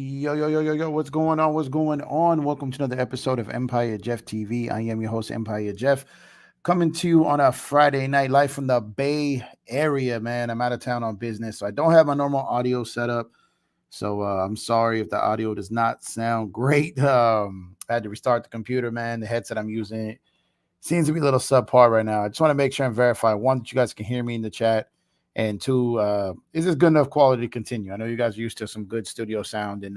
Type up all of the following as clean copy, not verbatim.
Yo, yo, yo, yo, yo, what's going on? What's going on? Welcome to another episode of Empire Jeff TV. I am your host, Empire Jeff, coming to you on a Friday night live from the Bay Area, man. I'm out of town on business, so I don't have my normal audio set up. So I'm sorry if the audio does not sound great. I had to restart the computer, man. The headset I'm using seems to be a little subpar right now. I just want to make sure and verify, one, that you guys can hear me in the chat, and two, is this good enough quality to continue? I know you guys are used to some good studio sound, and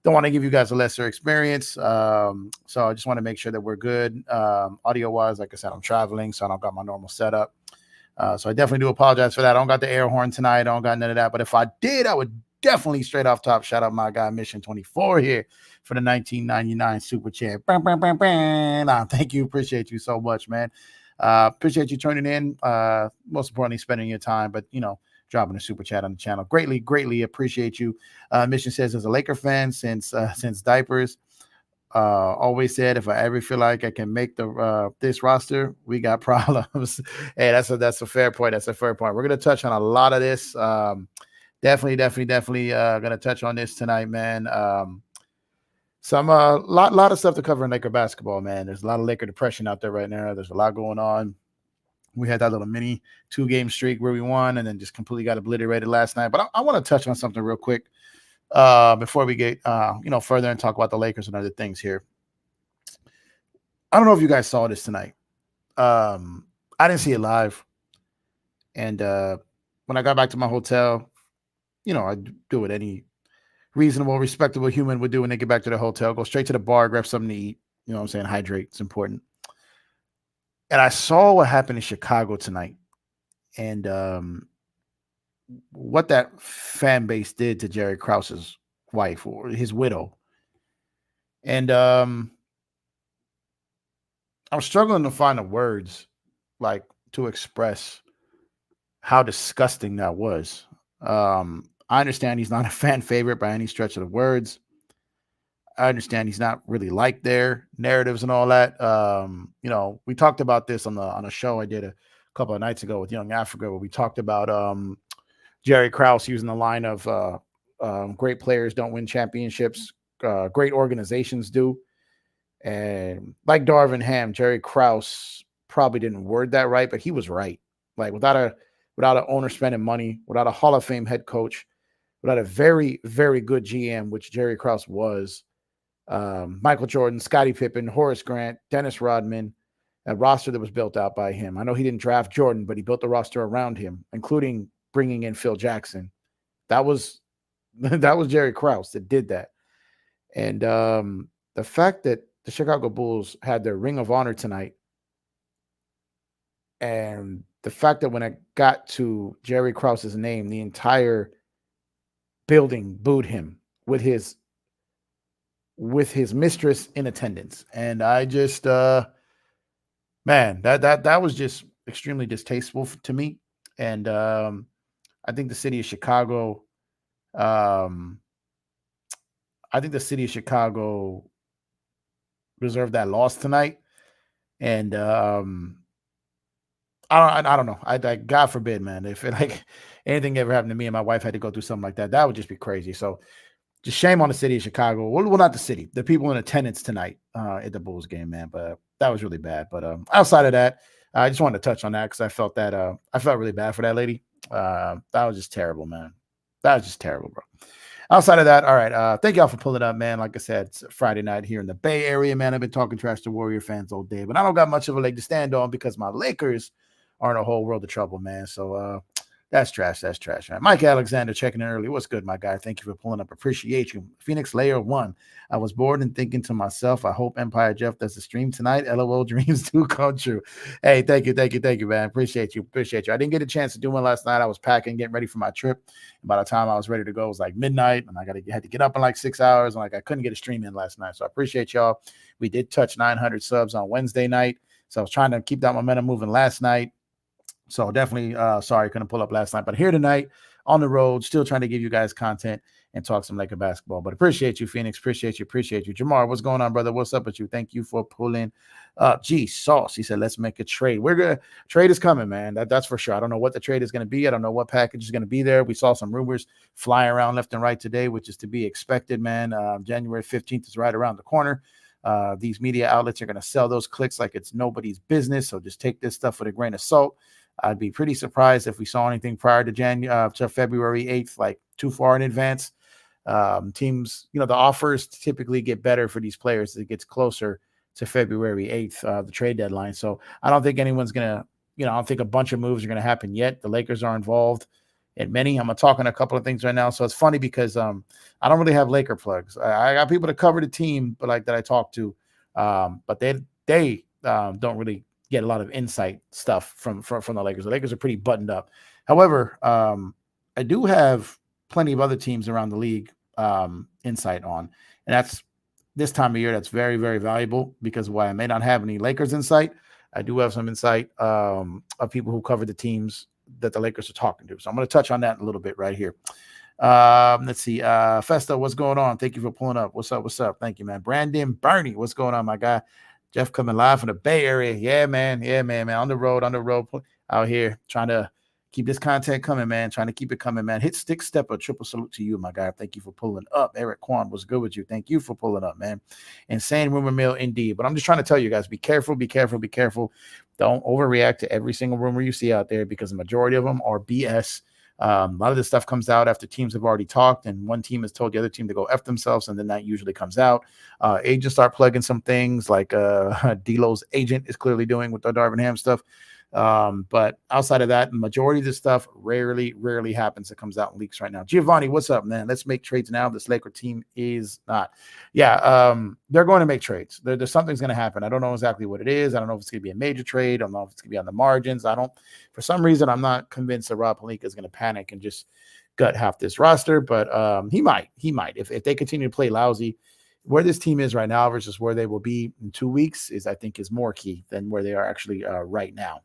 don't want to give you guys a lesser experience. So I just want to make sure that we're good audio wise. Like I said, I'm traveling, so I don't got my normal setup. So I definitely do apologize for that. I don't got the air horn tonight. I don't got none of that. But if I did, I would definitely straight off top shout out my guy Mission 24 here for the 1999 Super Chat. Thank you. Appreciate you so much, man. Appreciate you tuning in. Most importantly, spending your time, but dropping a super chat on the channel. Greatly appreciate you. Mission says, as a Laker fan since diapers, always said if I ever feel like I can make the this roster, we got problems. Hey, that's a fair point. That's a fair point. We're gonna touch on a lot of this. Definitely gonna touch on this tonight, man. Some lot of stuff to cover in Laker basketball, man. There's a lot of Laker depression out there right now. There's a lot going on. We had that little mini 2-game streak where we won and then just completely got obliterated last night. But I want to touch on something real quick before we get further and talk about the Lakers and other things here. I don't know if you guys saw this tonight. I didn't see it live. And when I got back to my hotel, I do what any reasonable, respectable human would do when they get back to the hotel. Go straight to the bar, grab something to eat. You know what I'm saying? Hydrate. It's important. And I saw what happened in Chicago tonight. And what that fan base did to Jerry Krauss's wife or his widow. And I'm struggling to find the words like to express how disgusting that was. I understand he's not a fan favorite by any stretch of the words. I understand he's not really liked their narratives and all that. We talked about this on a show I did a couple of nights ago with Young Africa, where we talked about Jerry Krause using the line of great players don't win championships, great organizations do. And like Darvin Ham, Jerry Krause probably didn't word that right, but he was right. Like without an owner spending money, without a Hall of Fame head coach, without a very, very good GM, which Jerry Krause was, Michael Jordan, Scottie Pippen, Horace Grant, Dennis Rodman, a roster that was built out by him. I know he didn't draft Jordan, but he built the roster around him, including bringing in Phil Jackson. That was Jerry Krause that did that. And the fact that the Chicago Bulls had their Ring of Honor tonight, and the fact that when it got to Jerry Krause's name, the entire building booed him with his mistress in attendance. And I just man, that was just extremely distasteful to me. And I think the city of Chicago reserved that loss tonight. And I don't know. I God forbid, man, if anything ever happened to me and my wife had to go through something like that, that would just be crazy. So just shame on the city of Chicago. Well, not the city, the people in attendance tonight at the Bulls game, man. But that was really bad. But outside of that, I just wanted to touch on that because I felt really bad for that lady. That was just terrible, man. That was just terrible, bro. Outside of that, all right. Thank y'all for pulling up, man. Like I said, it's Friday night here in the Bay Area, man. I've been talking trash to Warrior fans all day, but I don't got much of a leg to stand on because my Lakers are in a whole world of trouble, man. So that's trash. That's trash, man. Mike Alexander checking in early. What's good, my guy? Thank you for pulling up. Appreciate you. Phoenix Layer 1. I was bored and thinking to myself, I hope Empire Jeff does the stream tonight. LOL, dreams do come true. Hey, thank you, man. Appreciate you. I didn't get a chance to do one last night. I was packing, getting ready for my trip. And by the time I was ready to go, it was like midnight, and I had to get up in like 6 hours, and I couldn't get a stream in last night. So I appreciate y'all. We did touch 900 subs on Wednesday night. So I was trying to keep that momentum moving last night. So definitely sorry I couldn't pull up last night, but here tonight, on the road, still trying to give you guys content and talk some Laker basketball. But appreciate you, Phoenix. Appreciate you. Jamar, what's going on, brother? What's up with you? Thank you for pulling up. Gee, Sauce. He said, let's make a trade. We're good. Trade is coming, man. That's for sure. I don't know what the trade is going to be. I don't know what package is going to be there. We saw some rumors flying around left and right today, which is to be expected, man. January 15th is right around the corner. These media outlets are going to sell those clicks like it's nobody's business. So just take this stuff with a grain of salt. I'd be pretty surprised if we saw anything prior to February 8th, like too far in advance. Teams, the offers typically get better for these players as it gets closer to February 8th, the trade deadline. So I don't think anyone's going to, I don't think a bunch of moves are going to happen yet. The Lakers are involved in many. I'm going to talk on a couple of things right now. So it's funny because I don't really have Laker plugs. I got people to cover the team, but like that I talk to, but they don't really get a lot of insight stuff from the Lakers. The Lakers are pretty buttoned up. However, I do have plenty of other teams around the league insight on, and that's this time of year. That's very, very valuable because while I may not have any Lakers insight, I do have some insight of people who cover the teams that the Lakers are talking to. So I'm going to touch on that in a little bit right here. Let's see. Festa, what's going on? Thank you for pulling up. What's up? Thank you, man. Brandon Bernie, what's going on, my guy? Jeff coming live from the Bay Area. Yeah, man. On the road out here trying to keep this content coming, man. Trying to keep it coming, man. Hit stick step, a triple salute to you, my guy. Thank you for pulling up. Eric Kwan, what's good with you? Thank you for pulling up, man. Insane rumor mill indeed. But I'm just trying to tell you guys, be careful. Don't overreact to every single rumor you see out there because the majority of them are BS. A lot of this stuff comes out after teams have already talked and one team has told the other team to go F themselves, and then that usually comes out. Agents start plugging some things like D'Lo's agent is clearly doing with the Darvin Ham stuff. But outside of that, the majority of this stuff rarely happens. It comes out in leaks right now. Giovanni, what's up, man? Let's make trades now. This Laker team is not. Yeah, they're going to make trades. There's something's going to happen. I don't know exactly what it is. I don't know if it's going to be a major trade. I don't know if it's going to be on the margins. For some reason, I'm not convinced that Rob Pelinka is going to panic and just gut half this roster, but he might. If they continue to play lousy. Where this team is right now versus where they will be in 2 weeks is more key than where they are actually right now.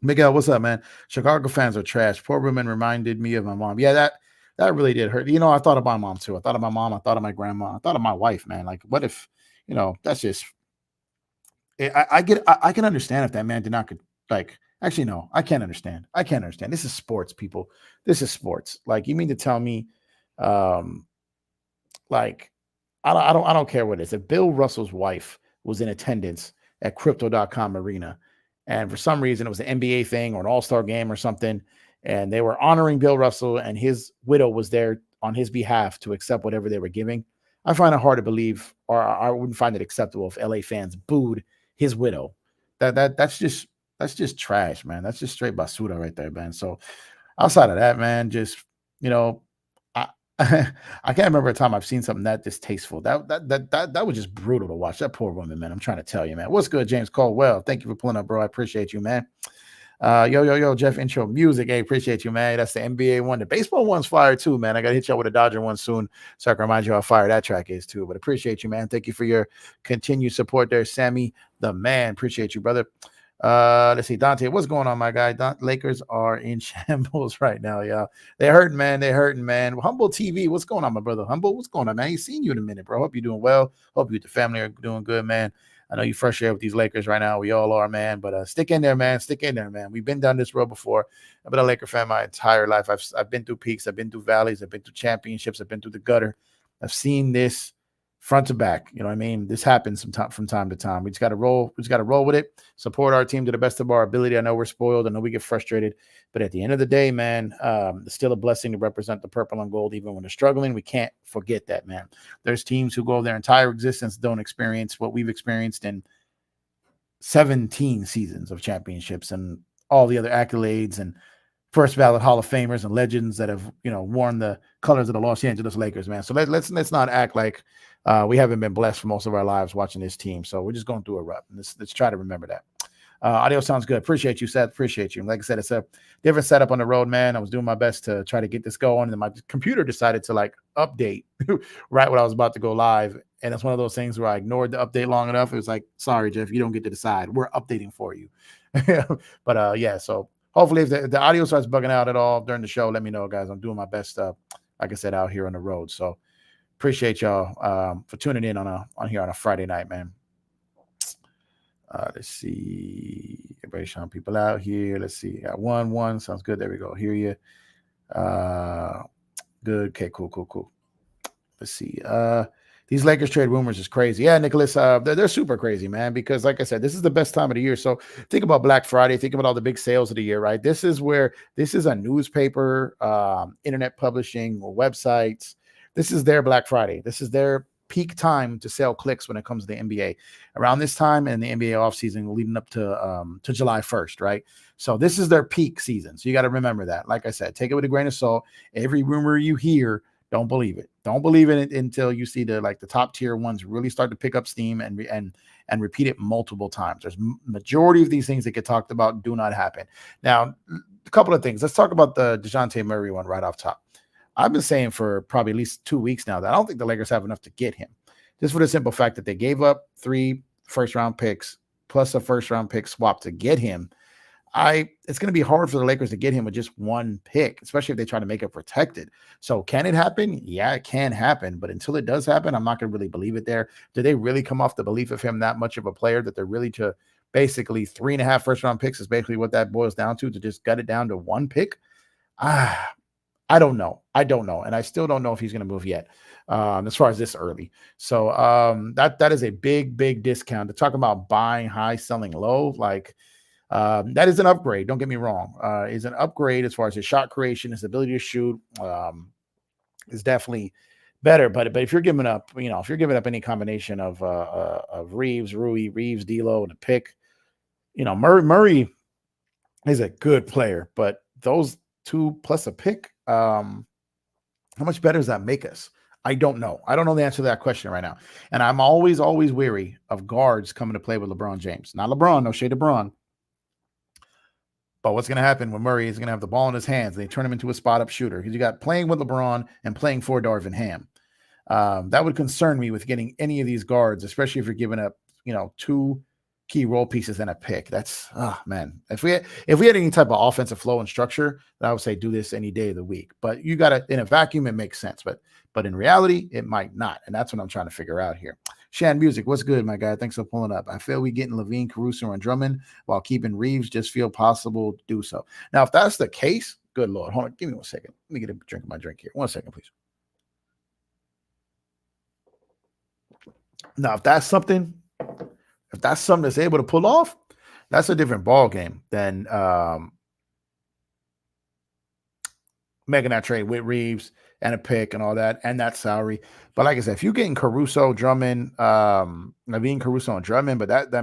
Miguel, what's up, man? Chicago fans are trash. Poor woman reminded me of my mom. Yeah, that really did hurt. I thought of my mom too. I thought of my mom. I thought of my grandma. I thought of my wife, man. Like, what if, that's just. I can understand if that man did not actually no, I can't understand. This is sports, people. This is sports. Like, you mean to tell me, like, I don't care what it is. If Bill Russell's wife was in attendance at Crypto.com Arena, and for some reason it was an NBA thing or an all-star game or something, and they were honoring Bill Russell and his widow was there on his behalf to accept whatever they were giving, I find it hard to believe, or I wouldn't find it acceptable if LA fans booed his widow. That's just trash, man. That's just straight basura right there, man. So outside of that, man, just, I I can't remember a time I've seen something that distasteful. That was just brutal to watch. That poor woman, man. I'm trying to tell you, man. What's good, James Caldwell? Thank you for pulling up, bro. I appreciate you, man. Yo, Jeff, intro music. Hey, appreciate you, man. That's the NBA one. The baseball one's fire too, man. I gotta hit y'all with a Dodger one soon, so I can remind you how fire that track is too. But appreciate you, man. Thank you for your continued support there, Sammy the man. Appreciate you, brother. Let's see, Dante, what's going on, my guy? Lakers are in shambles right now, y'all. They're hurting, man. Humble TV, what's going on, my brother? Humble, what's going on, man? I ain't seen you in a minute, bro. Hope you're doing well. Hope you and the family are doing good, man. I know you're frustrated with these Lakers right now. We all are, man. But stick in there, man. We've been down this road before. I've been a Laker fan my entire life. I've been through peaks. I've been through valleys. I've been through championships. I've been through the gutter. I've seen this front to back. You know what I mean? This happens from time to time. We just got to roll. We just got to roll with it. Support our team to the best of our ability. I know we're spoiled. I know we get frustrated. But at the end of the day, man, it's still a blessing to represent the purple and gold even when they're struggling. We can't forget that, man. There's teams who go their entire existence don't experience what we've experienced in 17 seasons of championships and all the other accolades and first ballot Hall of Famers and legends that have, worn the colors of the Los Angeles Lakers, man. So let's not act like we haven't been blessed for most of our lives watching this team. So we're just going through a rut. Let's try to remember that. Audio sounds good. Appreciate you, Seth. Appreciate you. Like I said, it's a different setup on the road, man. I was doing my best to try to get this going, and my computer decided to update right when I was about to go live. And it's one of those things where I ignored the update long enough. It was like, sorry, Jeff, you don't get to decide. We're updating for you. But yeah, so Hopefully, if the audio starts bugging out at all during the show, let me know, guys. I'm doing my best, like I said, out here on the road. So appreciate y'all for tuning in on here on a Friday night, man. Let's see. Everybody showing people out here. Let's see. Got one. Sounds good. There we go. Hear you. Good. Okay, cool. Let's see. These Lakers trade rumors is crazy. Yeah, Nicholas, they're super crazy, man, because like I said, this is the best time of the year. So think about Black Friday, think about all the big sales of the year, right? This is a newspaper, internet publishing, or websites. This is their Black Friday. This is their peak time to sell clicks when it comes to the NBA. Around this time and the NBA offseason leading up to July 1st, right? So this is their peak season. So you got to remember that. Like I said, take it with a grain of salt. Every rumor you hear, don't believe it. Don't believe it until you see the top tier ones really start to pick up steam and repeat it multiple times. There's majority of these things that get talked about do not happen. Now, a couple of things. Let's talk about the DeJounte Murray one right off top. I've been saying for probably at least 2 weeks now that I don't think the Lakers have enough to get him. Just for the simple fact that they gave up 3 first-round picks plus a first-round pick swap to get him. It's going to be hard for the Lakers to get him with just 1 pick, especially if they try to make it protected. So can it happen? Yeah, it can happen. But until it does happen, I'm not going to really believe it there. Do they really come off the belief of him that much of a player that they're really to basically 3.5 first-round picks is basically what that boils down to just gut it down to 1 pick? I don't know. And I still don't know if he's going to move yet, as far as this early. So that is a big discount. To talk about buying high, selling low, that is an upgrade. Don't get me wrong. Is an upgrade as far as his shot creation, his ability to shoot, is definitely better. But if you're giving up, if you're giving up any combination of Reeves, D'Lo, and a pick, Murray is a good player, but those 2 plus a pick, how much better does that make us? I don't know. I don't know the answer to that question right now. And I'm always weary of guards coming to play with LeBron James. Not LeBron, no shade of LeBron. But what's going to happen when Murray is going to have the ball in his hands and they turn him into a spot-up shooter? Because you got playing with LeBron and playing for Darvin Ham. That would concern me with getting any of these guards, especially if you're giving up, 2 key role pieces and a pick. That's, man. If we had any type of offensive flow and structure, then I would say do this any day of the week. But you got to, in a vacuum, it makes sense. But in reality, it might not. And that's what I'm trying to figure out here. Shan Music, what's good, my guy? Thanks for pulling up. I feel we getting LaVine, Caruso, and Drummond while keeping Reeves just feel possible to do so. Now, if that's the case, good Lord. Hold on. Give me 1 second. Let me get a drink of my drink here. 1 second, please. Now, if that's something that's able to pull off, that's a different ball game than making that trade with Reeves and a pick and all that, and that salary. But like I said, if you're getting Caruso, Drummond, LaVine, Caruso, and Drummond, but that's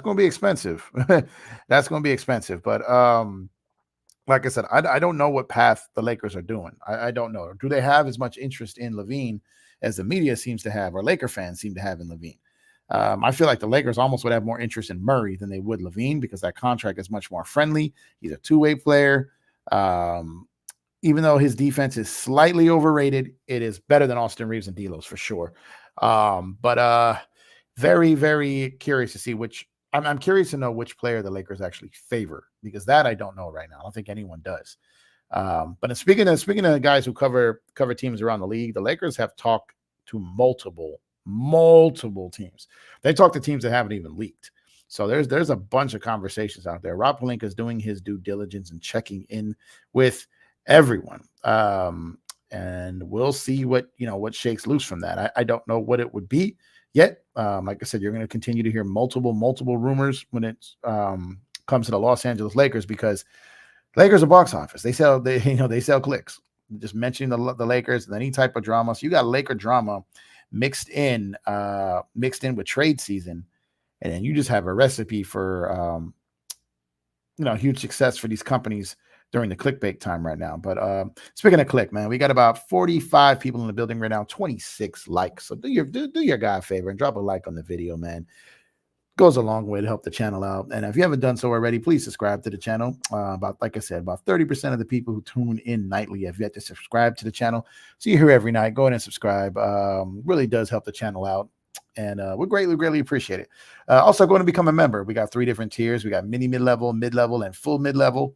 going to be expensive. That's going to be expensive. But like I said, I don't know what path the Lakers are doing. I don't know. Do they have as much interest in LaVine as the media seems to have, or Laker fans seem to have in LaVine? I feel like the Lakers almost would have more interest in Murray than they would LaVine because that contract is much more friendly. He's a 2-way player. Even though his defense is slightly overrated, it is better than Austin Reeves and D'Lo's for sure. But very, very curious to see which. I'm curious to know which player the Lakers actually favor, because that I don't know right now. I don't think anyone does. But speaking of guys who cover teams around the league, the Lakers have talked to multiple teams. They talked to teams that haven't even leaked. So there's a bunch of conversations out there. Rob Pelinka is doing his due diligence and checking in with everyone. And we'll see what shakes loose from that. I don't know what it would be yet. Like I said, you're going to continue to hear multiple rumors when it comes to the Los Angeles Lakers, because Lakers are box office. They sell clicks. Just mentioning the Lakers and any type of drama. So you got Laker drama mixed in with trade season, and then you just have a recipe for huge success for these companies during the clickbait time right now. But speaking of click, man, we got about 45 people in the building right now, 26 likes. So do your guy a favor and drop a like on the video, man. Goes a long way to help the channel out. And if you haven't done so already, please subscribe to the channel. Like I said, about 30% of the people who tune in nightly have yet to subscribe to the channel. So you're here every night. Go ahead and subscribe. Really does help the channel out. and we greatly appreciate it. Also, going to become a member. We got 3 different tiers. We got mid-level, and full mid-level.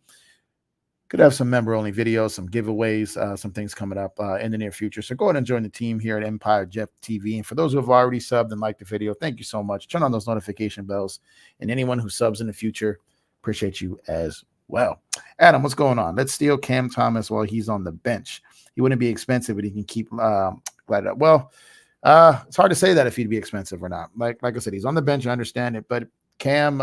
Could have some member-only videos, some giveaways, some things coming up in the near future. So go ahead and join the team here at Empire Jeff TV. And for those who have already subbed and liked the video, thank you so much. Turn on those notification bells. And anyone who subs in the future, appreciate you as well. Adam, what's going on? Let's steal Cam Thomas while he's on the bench. He wouldn't be expensive, but he can keep glad up. Well, it's hard to say that if he'd be expensive or not. Like I said, he's on the bench. I understand it, but Cam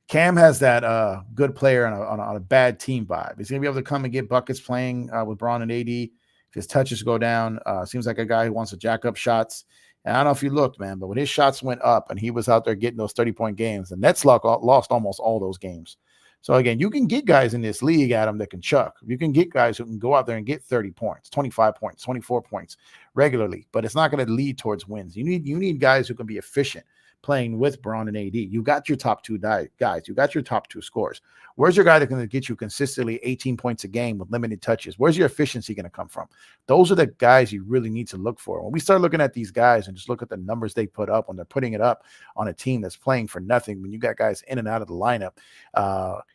has that good player on a bad team vibe. He's gonna be able to come and get buckets playing with Braun and AD. If his touches go down, seems like a guy who wants to jack up shots. And I don't know if you looked, man, but when his shots went up and he was out there getting those 30-point games, the Nets lost almost all those games. So again, you can get guys in this league, Adam, that can chuck. You can get guys who can go out there and get 30 points, 25 points, 24 points regularly, but it's not going to lead towards wins. You need guys who can be efficient playing with Braun and AD. You got your top 2 guys. You got your top 2 scores. Where's your guy that's going to get you consistently 18 points a game with limited touches? Where's your efficiency going to come from? Those are the guys you really need to look for. When we start looking at these guys and just look at the numbers they put up when they're putting it up on a team that's playing for nothing, when you got guys in and out of the lineup,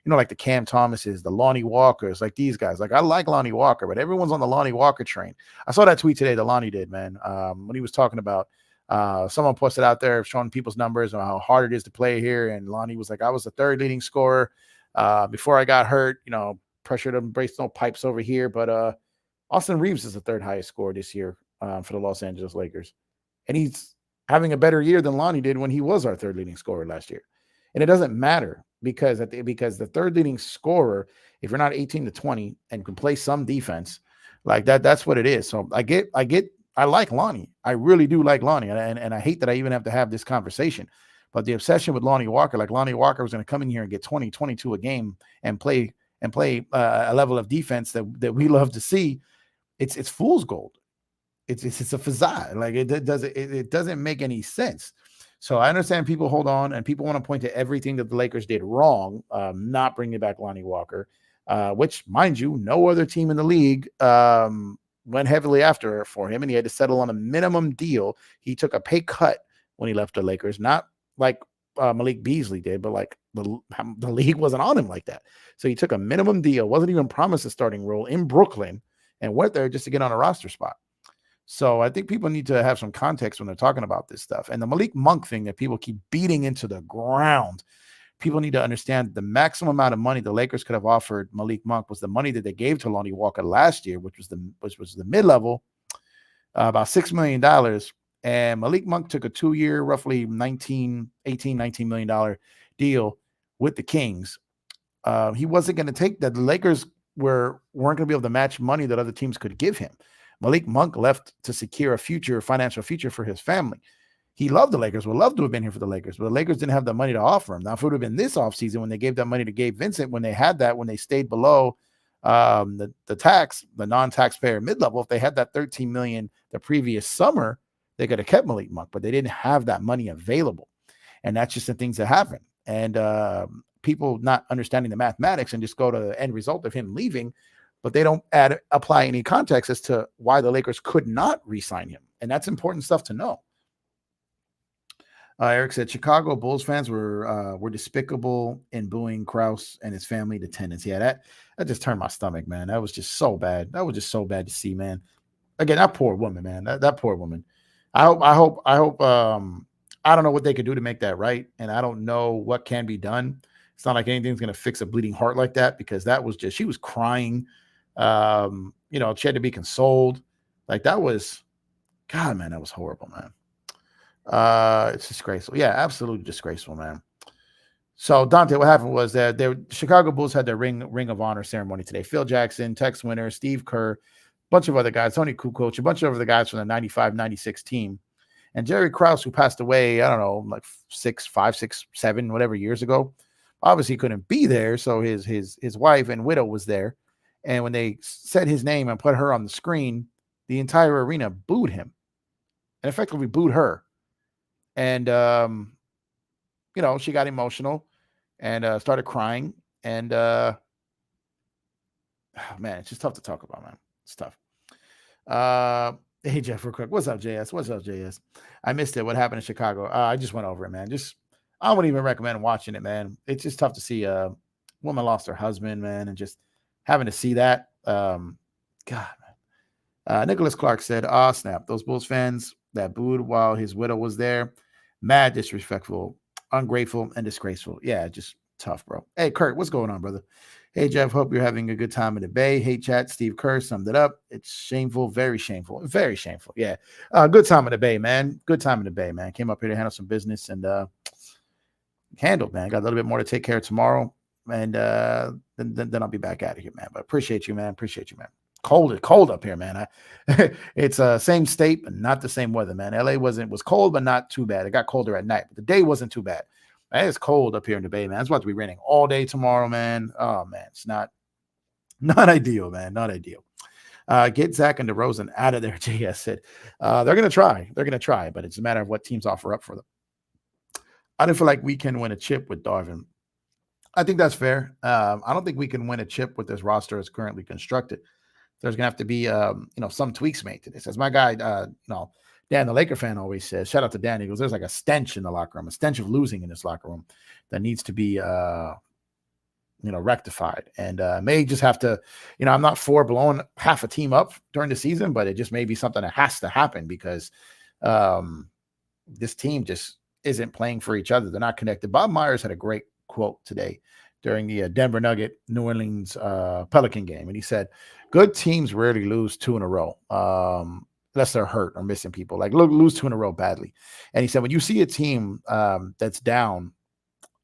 like the Cam Thomases, the Lonnie Walkers, like these guys. Like I like Lonnie Walker, but everyone's on the Lonnie Walker train. I saw that tweet today that Lonnie did, man, when he was talking about someone posted out there showing people's numbers and how hard it is to play here. And Lonnie was like, I was the 3rd leading scorer before I got hurt, pressure to brace no pipes over here. But Austin Reeves is the 3rd highest scorer this year for the Los Angeles Lakers. And he's having a better year than Lonnie did when he was our 3rd leading scorer last year. And it doesn't matter because the 3rd leading scorer, if you're not 18 to 20 and can play some defense like that's what it is. So I like Lonnie. I really do like Lonnie. And I hate that I even have to have this conversation. But the obsession with Lonnie Walker, like Lonnie Walker was going to come in here and get 20, 22 a game and play a level of defense that we love to see. It's fool's gold. It's a facade. Like it doesn't make any sense. So I understand people hold on and people want to point to everything that the Lakers did wrong, not bringing back Lonnie Walker, which, mind you, no other team in the league went heavily after for him, and he had to settle on a minimum deal. He took a pay cut when he left the Lakers, not like Malik Beasley did, but like the league wasn't on him like that. So he took a minimum deal, wasn't even promised a starting role in Brooklyn, and went there just to get on a roster spot. So I think people need to have some context when they're talking about this stuff. And the Malik Monk thing that people keep beating into the ground, people need to understand the maximum amount of money the Lakers could have offered Malik Monk was the money that they gave to Lonnie Walker last year, which was the mid-level, about $6 million. And Malik Monk took a 2-year, roughly $19 million deal with the Kings. He wasn't going to take that. The Lakers weren't going to be able to match money that other teams could give him. Malik Monk left to secure a financial future for his family. He loved the Lakers, would love to have been here for the Lakers, but the Lakers didn't have the money to offer him. Now, if it would have been this offseason when they gave that money to Gabe Vincent, when they stayed below the non-taxpayer mid-level, if they had that $13 million the previous summer, they could have kept Malik Monk, but they didn't have that money available. And that's just the things that happen. And people not understanding the mathematics and just go to the end result of him leaving, but they don't apply any context as to why the Lakers could not re-sign him. And that's important stuff to know. Eric said Chicago Bulls fans were despicable in booing Krauss and his family to tenants. Yeah, that just turned my stomach, man. That was just so bad. That was just so bad to see, man. Again, that poor woman, man. That poor woman. I hope. I don't know what they could do to make that right, and I don't know what can be done. It's not like anything's going to fix a bleeding heart like that, because that was just, she was crying. She had to be consoled. Like that was, God, man, that was horrible, man. It's disgraceful. Yeah, absolutely disgraceful, man. So Dante, what happened was that the Chicago Bulls had their ring of honor ceremony today. Phil Jackson, Tex Winter, Steve Kerr, a bunch of other guys, Tony Kukoc, a bunch of other guys from the 95-96 team. And Jerry Krause, who passed away, I don't know, like 5, 6, 7, whatever years ago, obviously couldn't be there. So his wife and widow was there. And when they said his name and put her on the screen, the entire arena booed him and effectively booed her. And, she got emotional and started crying. And, man, it's just tough to talk about, man. It's tough. Hey Jeff, real quick. What's up, JS? What's up, JS? I missed it. What happened in Chicago? I just went over it, man. Just I wouldn't even recommend watching it, man. It's just tough to see a woman lost her husband, man, and just having to see that. God, Nicholas Clark said, "Ah, snap! Those Bulls fans that booed while his widow was there, mad disrespectful, ungrateful, and disgraceful. Yeah, just tough, bro. Hey, Kurt, what's going on, brother? Hey, Jeff, hope you're having a good time in the Bay. Hey, chat, Steve Kerr summed it up. It's shameful, very shameful, very shameful. Yeah, good time in the Bay, man. Good time in the Bay, man. Came up here to handle some business and handled, man. Got a little bit more to take care of tomorrow, and then I'll be back out of here, man. But appreciate you, man. Appreciate you, man. Cold up here, man. It's same state, but not the same weather, man. LA was cold, but not too bad. It got colder at night, but the day wasn't too bad. Man, it's cold up here in the Bay, man. It's about to be raining all day tomorrow, man. Oh man, it's not ideal, man. Not ideal. Get Zach and DeRozan out of there, JS said. They're gonna try. They're gonna try, but it's a matter of what teams offer up for them. I don't feel like we can win a chip with Darvin. I think that's fair. I don't think we can win a chip with this roster as currently constructed. There's gonna have to be some tweaks made to this. As my guy, Dan, the Laker fan, always says, shout out to Dan. He goes, there's like a stench in the locker room, a stench of losing in this locker room that needs to be rectified. And may just have to, I'm not for blowing half a team up during the season, but it just may be something that has to happen because this team just isn't playing for each other. They're not connected. Bob Myers had a great quote today during the Denver Nugget New Orleans Pelican game. And he said, good teams rarely lose two in a row unless they're hurt or missing people. Like lose two in a row badly. And he said, when you see a team that's down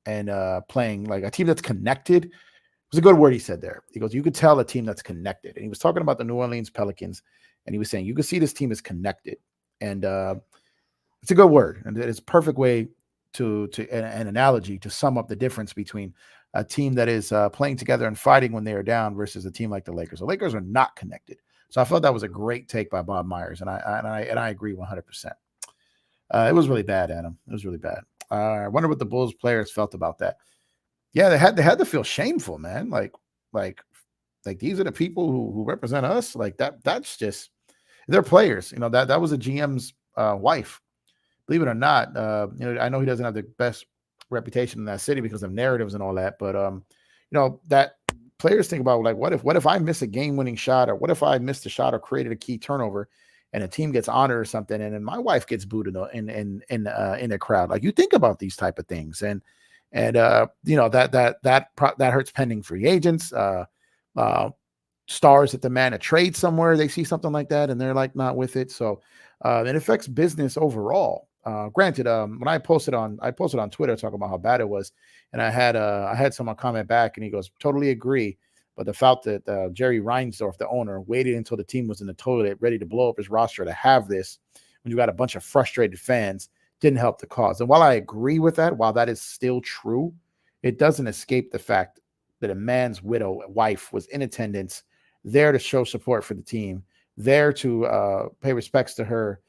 and playing like a team that's connected, it was a good word he said there. He goes, you could tell a team that's connected. And he was talking about the New Orleans Pelicans. And he was saying, you can see this team is connected. And it's a good word. And it's a perfect way to an analogy to sum up the difference between a team that is playing together and fighting when they are down versus a team like the Lakers. The Lakers are not connected. So I thought that was a great take by Bob Myers, and I agree 100%. It was really bad, Adam. It was really bad. I wonder what the Bulls players felt about that. Yeah, they had to feel shameful, man. Like these are the people who represent us. Like that's just they're players. That was a GM's wife. Believe it or not, I know he doesn't have the best reputation in that city because of narratives and all that, but that players think about like what if I miss a game-winning shot, or what if I missed a shot or created a key turnover and a team gets honored or something, and then my wife gets booed in the crowd. Like, you think about these type of things, and that hurts pending free agents, stars that demand a trade somewhere. They see something like that and they're like not with it, so it affects business overall. Granted, when I posted on Twitter talking about how bad it was, and I had someone comment back, and he goes, totally agree. But the fact that Jerry Reinsdorf, the owner, waited until the team was in the toilet, ready to blow up his roster to have this, when you got a bunch of frustrated fans, didn't help the cause. And while I agree with that, while that is still true, it doesn't escape the fact that a man's wife was in attendance, there to show support for the team, there to pay respects to her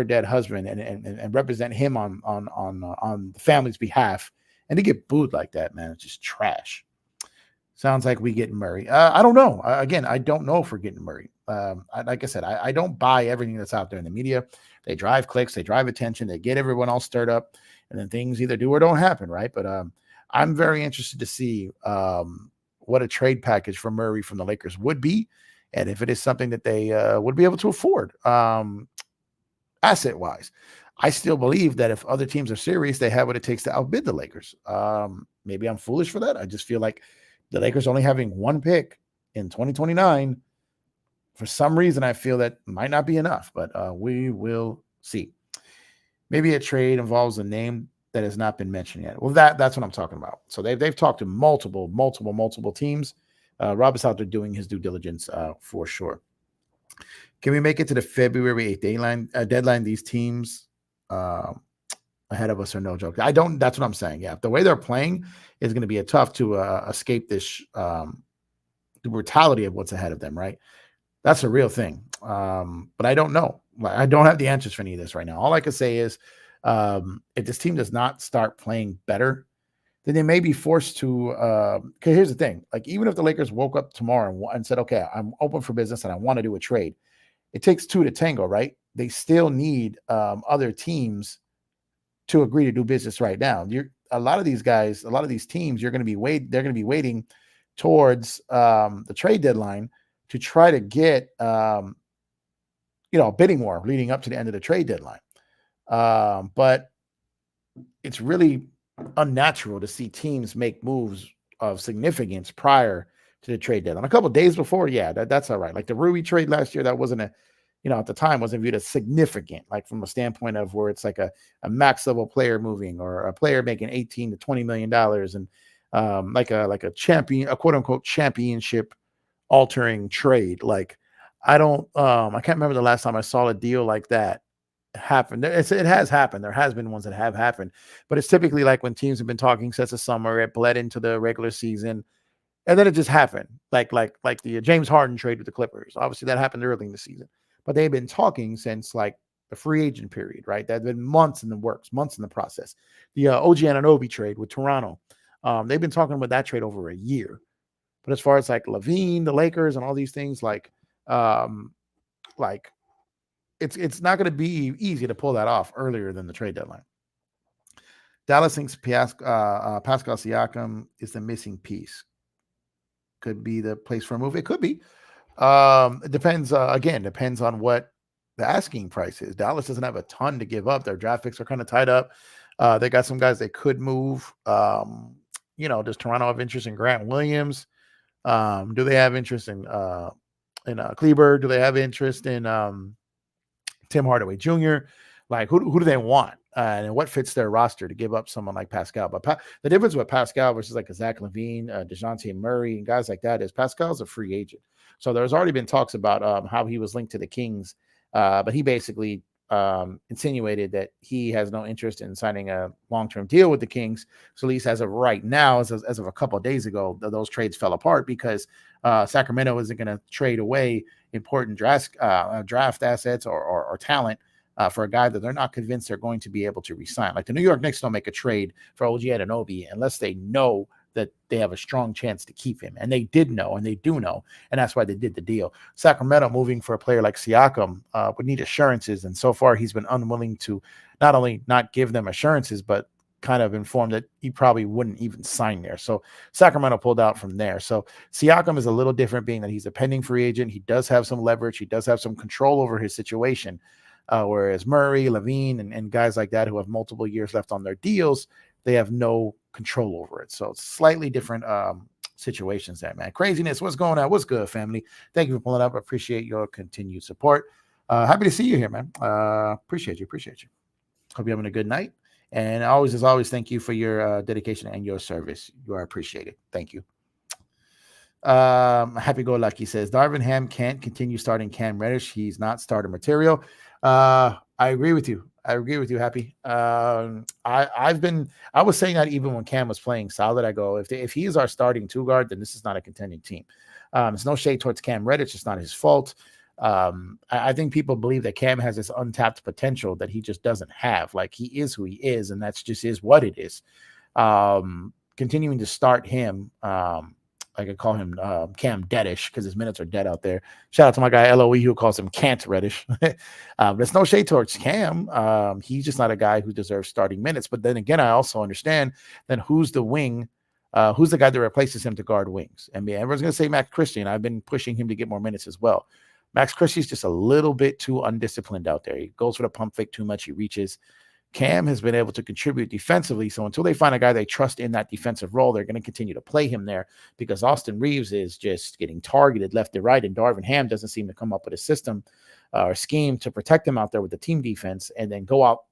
dead husband and represent him on the family's behalf, and to get booed like that, man, it's just trash. Sounds like we getting Murray. I don't know. Again, I don't know if we're getting Murray. Like I said, I don't buy everything that's out there in the media. They drive clicks, they drive attention, they get everyone all stirred up, and then things either do or don't happen, right? But I'm very interested to see what a trade package for Murray from the Lakers would be, and if it is something that they would be able to afford. Asset-wise, I still believe that if other teams are serious, they have what it takes to outbid the Lakers. Maybe I'm foolish for that. I just feel like the Lakers only having one pick in 2029, for some reason, I feel that might not be enough, but we will see. Maybe a trade involves a name that has not been mentioned yet. Well, that's what I'm talking about. So they've talked to multiple teams. Rob is out there doing his due diligence for sure. Can we make it to the February 8th deadline? These teams ahead of us are no joke. I don't. That's what I'm saying. Yeah, the way they're playing is going to be tough to escape this the brutality of what's ahead of them. Right, that's a real thing. But I don't know. I don't have the answers for any of this right now. All I can say is, if this team does not start playing better, then they may be forced to. Because here's the thing: like, even if the Lakers woke up tomorrow and said, "Okay, I'm open for business and I want to do a trade," it takes two to tango, right? They still need other teams to agree to do business right now. A lot of these guys, a lot of these teams, they're going to be waiting towards the trade deadline to try to get a bidding war leading up to the end of the trade deadline. But it's really unnatural to see teams make moves of significance prior to the trade deadline. A couple of days before, yeah, that's all right. Like the Rui trade last year, that wasn't at the time wasn't viewed as significant, like from a standpoint of where it's like a max level player moving or a player making $18 to $20 million and like a champion, a quote unquote championship altering trade. Like I can't remember the last time I saw a deal like that happen. It has happened. There has been ones that have happened, but it's typically like when teams have been talking since the summer, it bled into the regular season, and then it just happened. Like the James Harden trade with the Clippers. Obviously, that happened early in the season, but they've been talking since like the free agent period, right? That have been months in the works, months in the process. The OG Anunoby trade with Toronto, they've been talking about that trade over a year. But as far as like LaVine, the Lakers, and all these things, like it's not going to be easy to pull that off earlier than the trade deadline. Dallas thinks Pascal Siakam is the missing piece. Could be the place for a move. It could be. It depends. Depends on what the asking price is. Dallas doesn't have a ton to give up. Their draft picks are kind of tied up. They got some guys they could move. Does Toronto have interest in Grant Williams? Do they have interest in Kleber? Do they have interest in Tim Hardaway Jr.? Like who do they want? And what fits their roster to give up someone like Pascal? But the difference with Pascal versus like a Zach LaVine, DeJounte Murray, and guys like that is Pascal's a free agent. So there's already been talks about how he was linked to the Kings, but he basically insinuated that he has no interest in signing a long-term deal with the Kings. So at least as of right now, as of a couple of days ago, those trades fell apart because Sacramento isn't going to trade away important draft assets or talent for a guy that they're not convinced they're going to be able to re-sign. Like the New York Knicks don't make a trade for OG Anunoby unless they know that they have a strong chance to keep him. And they did know, and they do know, and that's why they did the deal. Sacramento moving for a player like Siakam would need assurances, and so far he's been unwilling to not only not give them assurances, but kind of informed that he probably wouldn't even sign there. So Sacramento pulled out from there. So Siakam is a little different, being that he's a pending free agent. He does have some leverage. He does have some control over his situation. Whereas Murray, LaVine, and guys like that who have multiple years left on their deals, they have no control over it. So it's slightly different situations there, man. Craziness. What's going on? What's good, family? Thank you for pulling up. I appreciate your continued support. Happy to see you here, man. Appreciate you. Hope you're having a good night. And as always, thank you for your dedication and your service. You are appreciated. Thank you. Happy Go Lucky says Darvin Ham can't continue starting Cam Reddish. He's not starter material. I agree with you. Happy. I was saying that even when Cam was playing solid, I go, if he is our starting two guard, then this is not a contending team. It's no shade towards Cam Reddish. It's not his fault. I think people believe that Cam has this untapped potential that he just doesn't have. Like he is who he is, and that's just is what it is. Continuing to start him, I could call him Cam Deadish because his minutes are dead out there. Shout out to my guy LOE who calls him Cant Reddish. But it's no shade towards Cam. He's just not a guy who deserves starting minutes. But then again, I also understand then who's the wing, who's the guy that replaces him to guard wings. I mean, everyone's going to say Max Christie, and I've been pushing him to get more minutes as well. Max Christie's just a little bit too undisciplined out there. He goes for the pump fake too much. He reaches. Cam has been able to contribute defensively. So until they find a guy they trust in that defensive role, they're going to continue to play him there because Austin Reeves is just getting targeted left and right. And Darvin Ham doesn't seem to come up with a system or scheme to protect him out there with the team defense and then go out,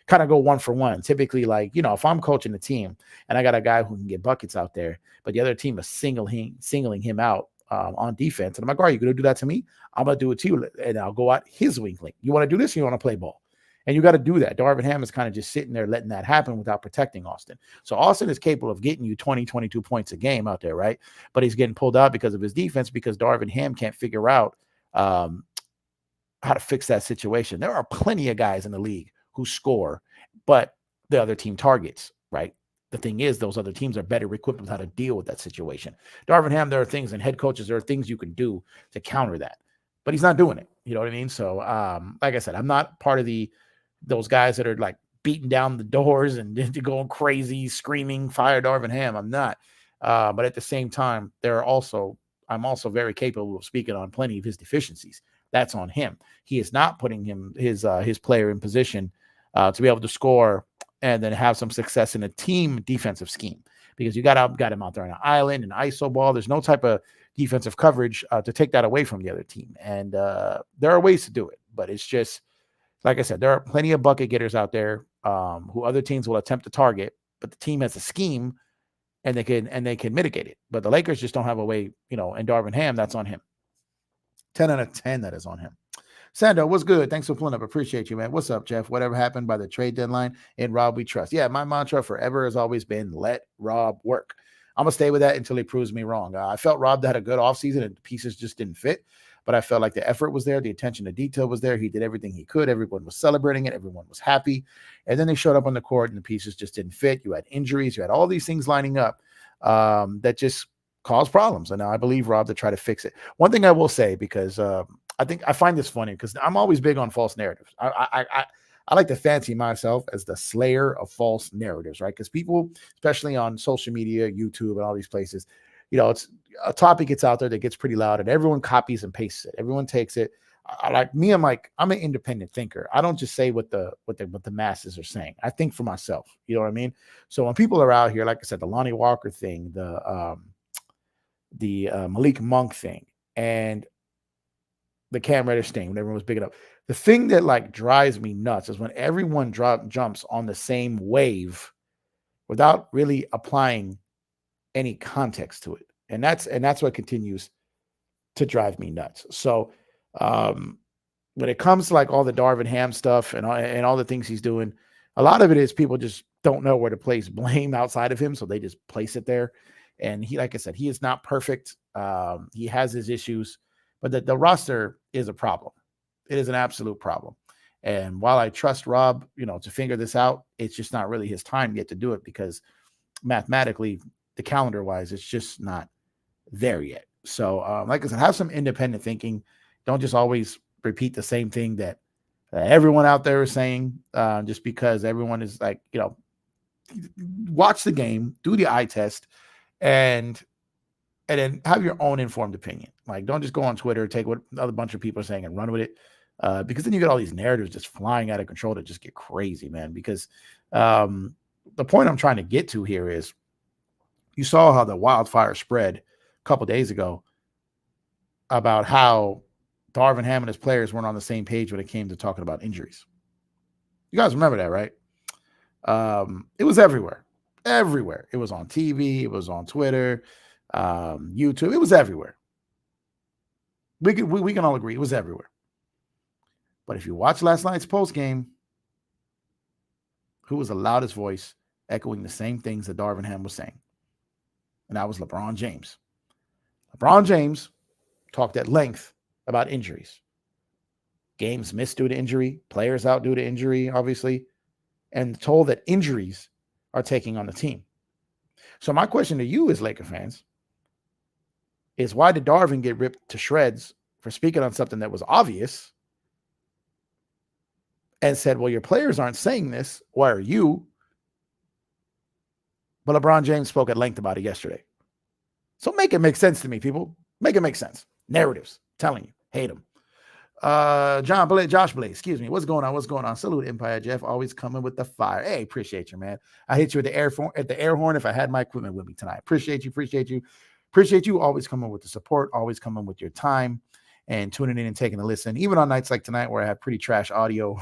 kind of go one for one. Typically, like, if I'm coaching the team and I got a guy who can get buckets out there, but the other team is singling him out on defense. And I'm like, all right, you're going to do that to me? I'm going to do it to you. And I'll go out his weak link. You want to do this? Or you want to play ball? And you got to do that. Darvin Ham is kind of just sitting there letting that happen without protecting Austin. So Austin is capable of getting you 20, 22 points a game out there, right? But he's getting pulled out because of his defense because Darvin Ham can't figure out how to fix that situation. There are plenty of guys in the league who score, but the other team targets, right? The thing is, those other teams are better equipped with how to deal with that situation. Darvin Ham, there are things, and head coaches, there are things you can do to counter that. but he's not doing it. You know what I mean? So, like I said, I'm not part of those guys that are like beating down the doors and going crazy, screaming, fire Darvin Ham. I'm not. But at the same time, I'm also very capable of speaking on plenty of his deficiencies. That's on him. He is not putting his player in position to be able to score and then have some success in a team defensive scheme, because you got him out there on an island and ISO ball. There's no type of defensive coverage to take that away from the other team. And there are ways to do it, but it's just, like I said, there are plenty of bucket getters out there who other teams will attempt to target, but the team has a scheme and they can mitigate it. But the Lakers just don't have a way, and Darvin Ham, that's on him. 10 out of 10, that is on him. Sando, what's good? Thanks for pulling up. Appreciate you, man. What's up, Jeff? Whatever happened by the trade deadline, in Rob we trust. Yeah, my mantra forever has always been let Rob work. I'm going to stay with that until he proves me wrong. I felt Rob had a good offseason and the pieces just didn't fit, but I felt like the effort was there. The attention to detail was there. He did everything he could. Everyone was celebrating it. Everyone was happy. And then they showed up on the court and the pieces just didn't fit. You had injuries. You had all these things lining up that just caused problems. And now I believe Rob to try to fix it. One thing I will say, because I find this funny, because I'm always big on false narratives. I like to fancy myself as the slayer of false narratives, right? Because people, especially on social media, YouTube, and all these places, it's a topic gets out there that gets pretty loud, and everyone copies and pastes it. Everyone takes it. I'm an independent thinker. I don't just say what the masses are saying. I think for myself. You know what I mean? So when people are out here, like I said, the Lonnie Walker thing, the Malik Monk thing, and the Cam Reddish thing, when everyone was big enough. The thing that like drives me nuts is when everyone jumps on the same wave without really applying any context to it. And that's what continues to drive me nuts. So when it comes to like all the Darvin Ham stuff and all the things he's doing, a lot of it is people just don't know where to place blame outside of him. So they just place it there. And he, like I said, he is not perfect. He has his issues, but the roster is a problem. It is an absolute problem. And while I trust Rob, to figure this out, it's just not really his time yet to do it, because mathematically, the calendar wise, it's just not there yet. So, like I said, have some independent thinking. Don't just always repeat the same thing that everyone out there is saying, just because everyone is like, watch the game, do the eye test, and then have your own informed opinion. Like, don't just go on Twitter, take what another bunch of people are saying and run with it. Because then you get all these narratives just flying out of control that just get crazy, man. Because the point I'm trying to get to here is, you saw how the wildfire spread a couple days ago about how Darvin Ham and his players weren't on the same page when it came to talking about injuries. You guys remember that, right? It was everywhere. Everywhere. It was on TV. It was on Twitter, YouTube. It was everywhere. We can all agree it was everywhere. But if you watch last night's post game, who was the loudest voice echoing the same things that Darvin Ham was saying? And that was LeBron James. LeBron James talked at length about injuries. Games missed due to injury, players out due to injury, obviously, and told that injuries are taking on the team. So my question to you as Laker fans is, why did Darvin get ripped to shreds for speaking on something that was obvious and said, well, your players aren't saying this. Why are you? But LeBron James spoke at length about it yesterday. So make it make sense to me, people. Make it make sense. Narratives. Telling you. Hate them. Josh Blake, excuse me. What's going on? What's going on? Salute, Empire Jeff. Always coming with the fire. Hey, appreciate you, man. I hit you at the air horn if I had my equipment with me tonight. Appreciate you. Appreciate you always coming with the support, always coming with your time and tuning in and taking a listen, even on nights like tonight where I have pretty trash audio.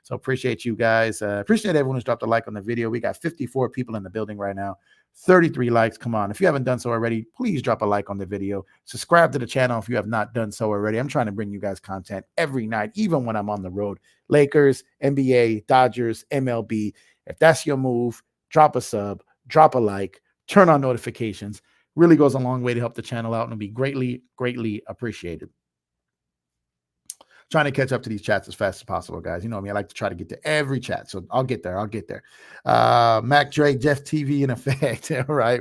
So appreciate you guys. Appreciate everyone who's dropped a like on the video. We got 54 people in the building right now. 33 likes. Come on. If you haven't done so already, please drop a like on the video. Subscribe to the channel if you have not done so already. I'm trying to bring you guys content every night, even when I'm on the road. Lakers, NBA, Dodgers, MLB. If that's your move, drop a sub, drop a like, turn on notifications. Really goes a long way to help the channel out and be greatly, greatly appreciated. Trying to catch up to these chats as fast as possible, guys. You know me, I like to try to get to every chat. So I'll get there. Mac Drake, Jeff TV in effect. right.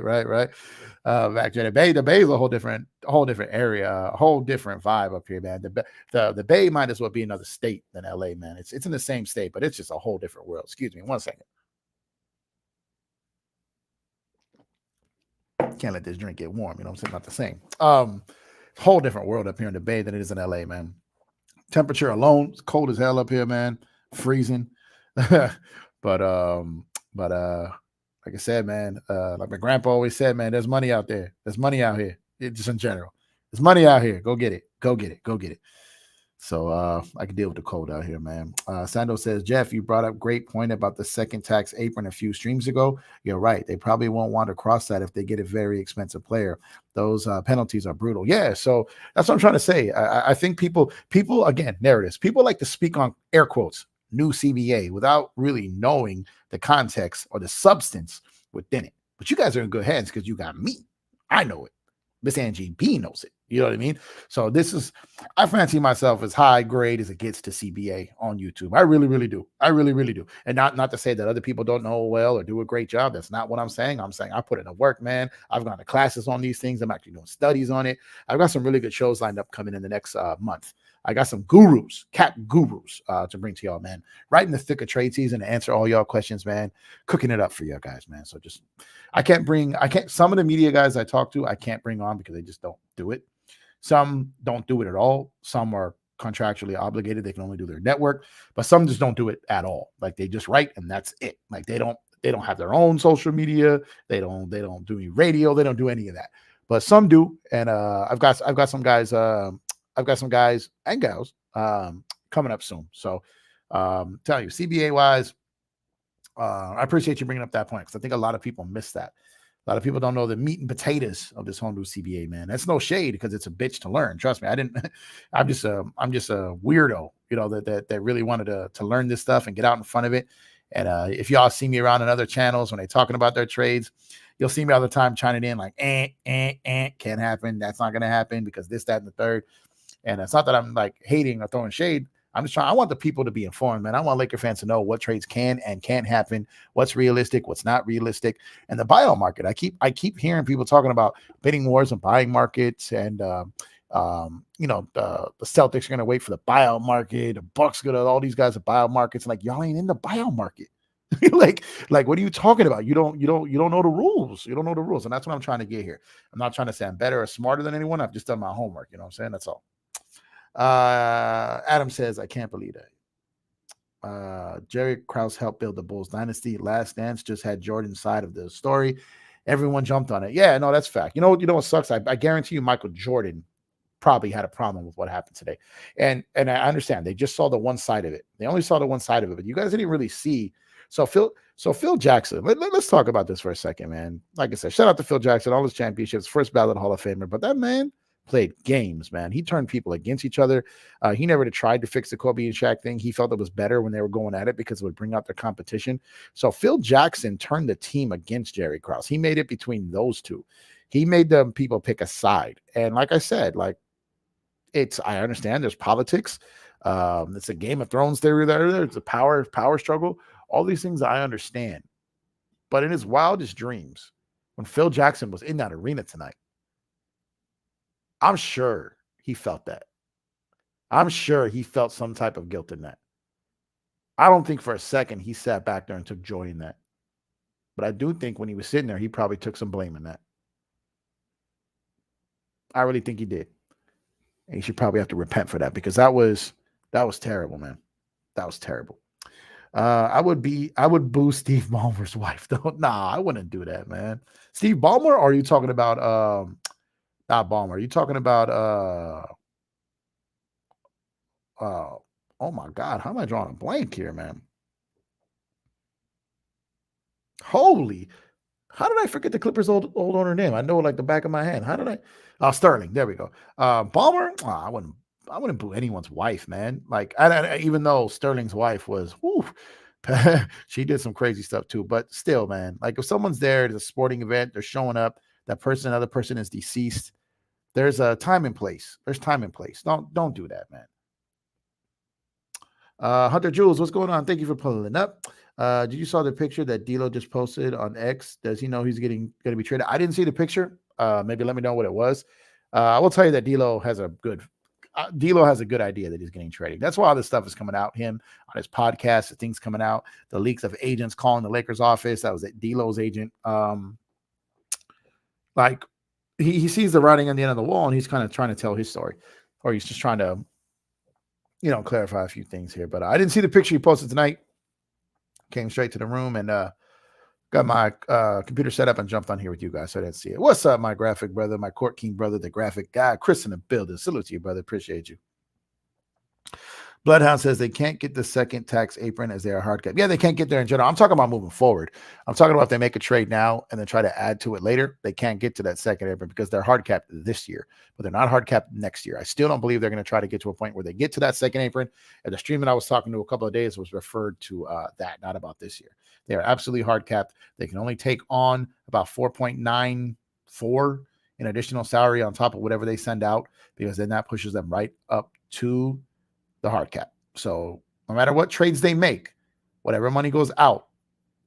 Mac Drake. The Bay is a whole different area, a whole different vibe up here, man. The Bay might as well be another state than LA, man. It's in the same state, but it's just a whole different world. Excuse me, 1 second. Can't let this drink get warm. You know what I'm saying? Not the same. Whole different world up here in the Bay than it is in LA, man. Temperature alone, it's cold as hell up here, man. Freezing. but like I said, man, like my grandpa always said, man, there's money out there. There's money out here. Just in general. There's money out here. Go get it. Go get it. Go get it. So I can deal with the cold out here, man. Sando says, Jeff, you brought up great point about the second tax apron a few streams ago. You're right. They probably won't want to cross that if they get a very expensive player. Those penalties are brutal. Yeah, so that's what I'm trying to say. I think people, again, narratives. People like to speak on air quotes, new CBA, without really knowing the context or the substance within it. But you guys are in good hands because you got me. I know it. Miss Angie B knows it. You know what I mean? So I fancy myself as high grade as it gets to CBA on YouTube. I really, really do. I really, really do. And not to say that other people don't know well or do a great job. That's not what I'm saying. I'm saying I put in the work, man. I've gone to classes on these things. I'm actually doing studies on it. I've got some really good shows lined up coming in the next month. I got some cat gurus to bring to y'all, man. Right in the thick of trade season to answer all y'all questions, man. Cooking it up for y'all guys, man. So some of the media guys I talk to, I can't bring on because they just don't do it. Some don't do it at all. Some are contractually obligated. They can only do their network, but some just don't do it at all. Like they just write and that's it. Like they don't have their own social media. They don't do any radio. They don't do any of that, but some do. And I've got some guys, and gals coming up soon. So tell you CBA wise, I appreciate you bringing up that point because I think a lot of people miss that. A lot of people don't know the meat and potatoes of this whole new CBA, man. That's no shade because it's a bitch to learn. Trust me, I'm just a weirdo, you know, that really wanted to learn this stuff and get out in front of it. And if y'all see me around in other channels when they're talking about their trades, you'll see me all the time chiming in like, can't happen. That's not going to happen because this, that, and the third. And it's not that I'm like hating or throwing shade. I want the people to be informed, man. I want Laker fans to know what trades can and can't happen, what's realistic, what's not realistic. And the buyout market, I keep hearing people talking about bidding wars and buying markets and, the Celtics are going to wait for the buyout market. The Bucks going to, all these guys are buyout markets. Like, y'all ain't in the buyout market. like, what are you talking about? You don't know the rules. You don't know the rules. And that's what I'm trying to get here. I'm not trying to say I'm better or smarter than anyone. I've just done my homework. You know what I'm saying? That's all. Adam says, I can't believe that. Jerry Krauss helped build the Bulls dynasty. Last Dance just had Jordan's side of the story. Everyone jumped on it. Yeah, no, that's fact. You know what sucks? I guarantee you Michael Jordan probably had a problem with what happened today. And I understand they just saw the one side of it. They only saw the one side of it, but you guys didn't really see. So Phil Jackson, let's talk about this for a second, man. Like I said, shout out to Phil Jackson, all his championships, first ballot Hall of Famer. But that man played games, man. He turned people against each other. He never tried to fix the Kobe and Shaq thing. He felt it was better when they were going at it because it would bring out their competition. So Phil Jackson turned the team against Jerry Krause. He made it between those two. He made them people pick a side. And like I said, like I understand there's politics. It's a Game of Thrones theory there. It's a power struggle. All these things I understand. But in his wildest dreams, when Phil Jackson was in that arena tonight, I'm sure he felt that. I'm sure he felt some type of guilt in that. I don't think for a second he sat back there and took joy in that. But I do think when he was sitting there, he probably took some blame in that. I really think he did. And he should probably have to repent for that because that was terrible, man. That was terrible. I would boo Steve Ballmer's wife, though. Nah, I wouldn't do that, man. Steve Ballmer, or are you talking about not Ballmer? Are you talking about oh my God, how am I drawing a blank here, man? Holy, how did I forget the Clippers' old owner name? I know like the back of my hand. How did I? Sterling. There we go. Ballmer. I wouldn't boo anyone's wife, man. Like, even though Sterling's wife was, she did some crazy stuff too. But still, man, like if someone's there at a sporting event, they're showing up, another person is deceased. There's a time and place. There's time and place. Don't do that, man. Hunter Jules, what's going on? Thank you for pulling up. Did you saw the picture that D'Lo just posted on X? Does he know he's going to be traded? I didn't see the picture. Maybe let me know what it was. I will tell you that D'Lo has a good idea that he's getting traded. That's why all this stuff is coming out. Him on his podcast, the things coming out, the leaks of agents calling the Lakers office. That was D'Lo's agent. Like he sees the writing on the end of the wall, and he's kind of trying to tell his story, or he's just trying to, clarify a few things here. But I didn't see the picture he posted tonight. Came straight to the room and got my computer set up and jumped on here with you guys, so I didn't see it. What's up, my graphic brother, my Court King brother, the graphic guy, Chris in the building. Salute to you, brother. Appreciate you. Bloodhound says they can't get the second tax apron as they are hard cap. Yeah, they can't get there in general. I'm talking about moving forward. I'm talking about if they make a trade now and then try to add to it later, they can't get to that second apron because they're hard capped this year, but they're not hard capped next year. I still don't believe they're going to try to get to a point where they get to that second apron. And the stream that I was talking to a couple of days was referred to that, not about this year. They are absolutely hard capped. They can only take on about 4.94 in additional salary on top of whatever they send out, because then that pushes them right up to the hard cap. So no matter what trades they make, whatever money goes out,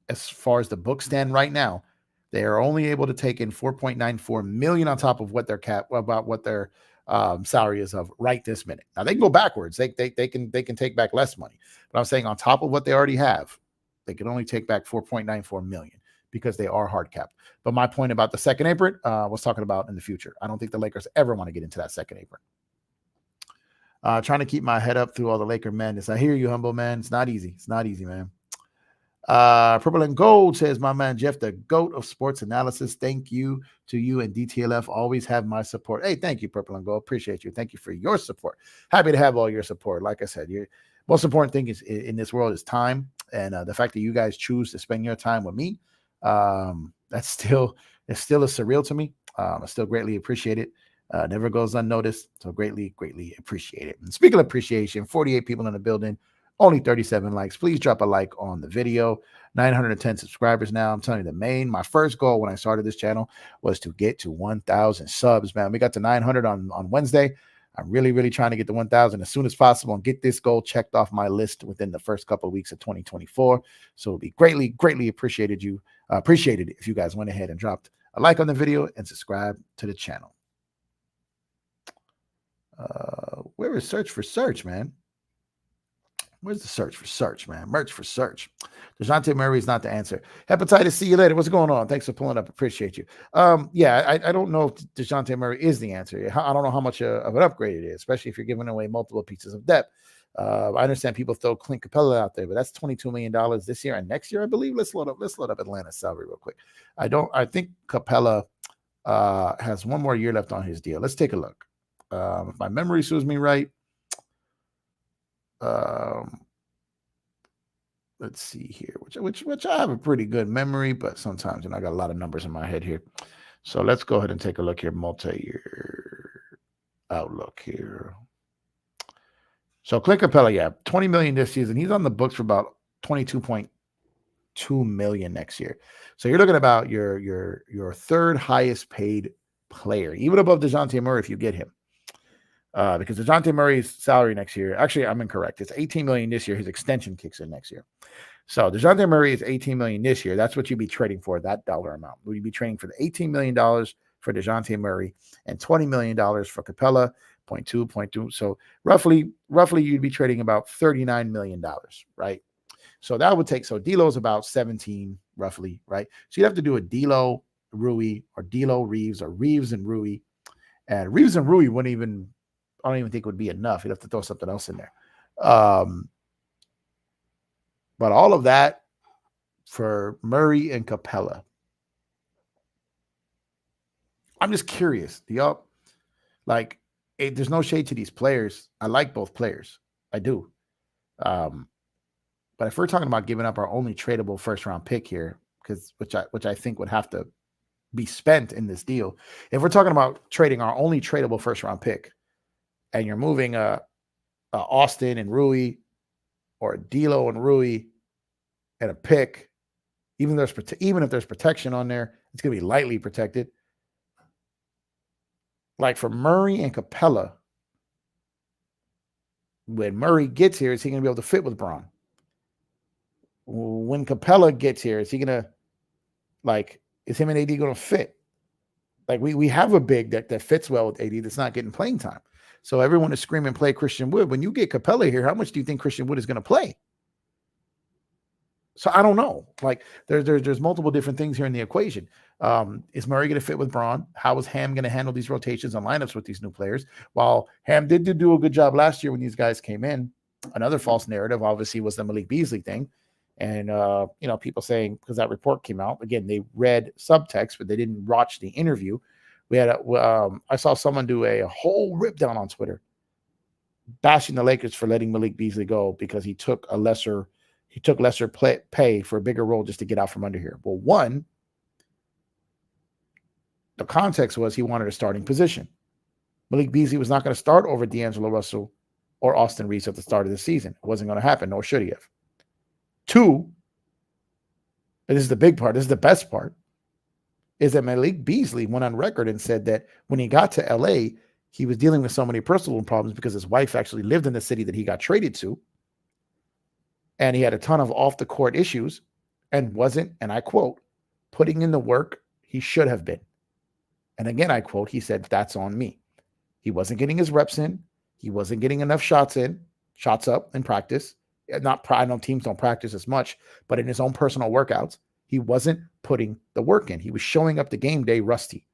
as far as the books stand right now, they are only able to take in 4.94 million on top of what their cap, about what their salary is of right this minute. Now they can go backwards. They can take back less money, but I'm saying on top of what they already have, they can only take back 4.94 million because they are hard capped. But my point about the second apron was talking about in the future. I don't think the Lakers ever want to get into that second apron. Trying to keep my head up through all the Laker madness. I hear you, humble man. It's not easy. It's not easy, man. Purple and Gold says, my man Jeff, the GOAT of sports analysis. Thank you to you and DTLF. Always have my support. Hey, thank you, Purple and Gold. Appreciate you. Thank you for your support. Happy to have all your support. Like I said, your most important thing is in this world is time, and the fact that you guys choose to spend your time with me. It's still surreal to me. I still greatly appreciate it. Never goes unnoticed. So greatly appreciate it. And speaking of appreciation, 48 people in the building, only 37 likes. Please drop a like on the video. 910 subscribers now. I'm telling you, my first goal when I started this channel was to get to 1,000 subs, man. We got to 900 on Wednesday. I'm really trying to get to 1,000 as soon as possible and get this goal checked off my list within the first couple of weeks of 2024. So it'll be greatly appreciated if you guys went ahead and dropped a like on the video and subscribe to the channel. Where is search for search, man? Where's the search for search, man? Merch for search. DeJounte Murray is not the answer. Hepatitis, see you later. What's going on? Thanks for pulling up. Appreciate you. Yeah, I don't know if DeJounte Murray is the answer. I don't know how much of an upgrade it is, especially if you're giving away multiple pieces of depth. I understand people throw Clint Capella out there, but that's $22 million this year and next year, I believe. Let's load up Atlanta's salary real quick. I think Capella has one more year left on his deal. Let's take a look. If my memory serves me right, let's see here, which I have a pretty good memory, but sometimes I got a lot of numbers in my head here. So let's go ahead and take a look here. Multi-year outlook here. So Clint Capella, yeah, 20 million this season. He's on the books for about 22.2 million next year. So you're looking about your third highest paid player, even above DeJounte Murray if you get him. Because DeJounte Murray's salary next year, actually, I'm incorrect. It's 18 million this year. His extension kicks in next year. So DeJounte Murray is 18 million this year. That's what you'd be trading for, that dollar amount. Would you be trading for the $18 million for DeJounte Murray and $20 million for Capella, 0.2. So roughly you'd be trading about $39 million, right? So that would take, so D'Lo's about 17 roughly, right? So you'd have to do a D'Lo Rui or D'Lo Reeves or Reeves and Rui. And Reeves and Rui I don't even think would be enough. You'd have to throw something else in there. But all of that for Murray and Capella. I'm just curious. Do y'all there's no shade to these players. I like both players. I do. But if we're talking about giving up our only tradable first round pick here, which I think would have to be spent in this deal. If we're talking about trading our only tradable first round pick, and you're moving Austin and Rui, or D'Lo and Rui, and a pick, even if there's protection on there, it's going to be lightly protected. Like for Murray and Capella, When Murray gets here, is he going to be able to fit with Braun? When Capella gets here, is he going to, like, is him and AD going to fit? Like, we have a big that fits well with AD that's not getting playing time. So everyone is screaming, play Christian Wood. When you get Capella here, how much do you think Christian Wood is going to play? So I don't know. Like, there's multiple different things here in the equation. Is Murray going to fit with Braun? How is Ham going to handle these rotations and lineups with these new players? While Ham did do a good job last year when these guys came in, another false narrative obviously was the Malik Beasley thing. And, people saying, because that report came out, again, they read subtext, but they didn't watch the interview. I saw someone do a whole rip down on Twitter bashing the Lakers for letting Malik Beasley go because he took lesser pay for a bigger role just to get out from under here. Well, one, the context was he wanted a starting position. Malik Beasley was not going to start over D'Angelo Russell or Austin Reeves at the start of the season. It wasn't going to happen, nor should he have. Two, and this is the big part, this is the best part, is that Malik Beasley went on record and said that when he got to LA, he was dealing with so many personal problems because his wife actually lived in the city that he got traded to. And he had a ton of off-the-court issues and wasn't, and I quote, putting in the work he should have been. And again, I quote, he said, that's on me. He wasn't getting his reps in. He wasn't getting enough shots up in practice. I know teams don't practice as much, but in his own personal workouts, he wasn't putting the work in. He was showing up to game day rusty.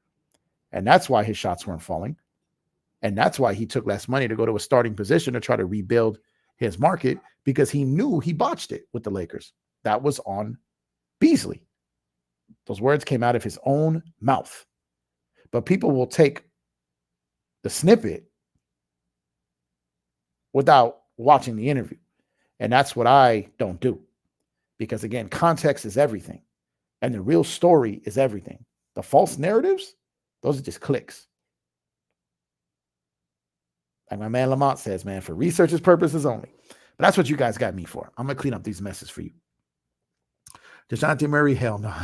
And that's why his shots weren't falling. And that's why he took less money to go to a starting position to try to rebuild his market, because he knew he botched it with the Lakers. That was on Beasley. Those words came out of his own mouth. But people will take the snippet without watching the interview. And that's what I don't do. Because again, context is everything. And the real story is everything. The false narratives, those are just clicks. Like my man Lamont says, man, for researchers' purposes only. But that's what you guys got me for. I'm going to clean up these messes for you. DeJounte Murray, hell no.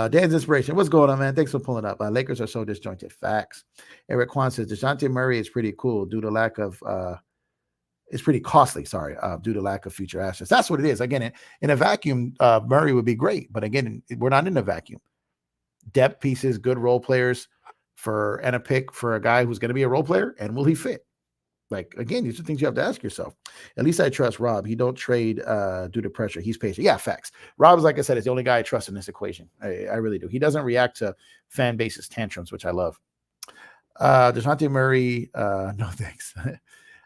Dan's Inspiration. What's going on, man? Thanks for pulling up. Lakers are so disjointed. Facts. Eric Kwan says, DeJounte Murray is pretty cool due to lack of, it's pretty costly, due to lack of future assets. That's what it is. Again, in a vacuum, Murray would be great. But again, we're not in a vacuum. Depth pieces, good role players, and a pick for a guy who's going to be a role player, and will he fit? Like, again, these are things you have to ask yourself. At least I trust Rob. He don't trade due to pressure. He's patient. Yeah, facts. Rob is, like I said, is the only guy I trust in this equation. I really do. He doesn't react to fan base's tantrums, which I love. DeJounte Murray, no thanks.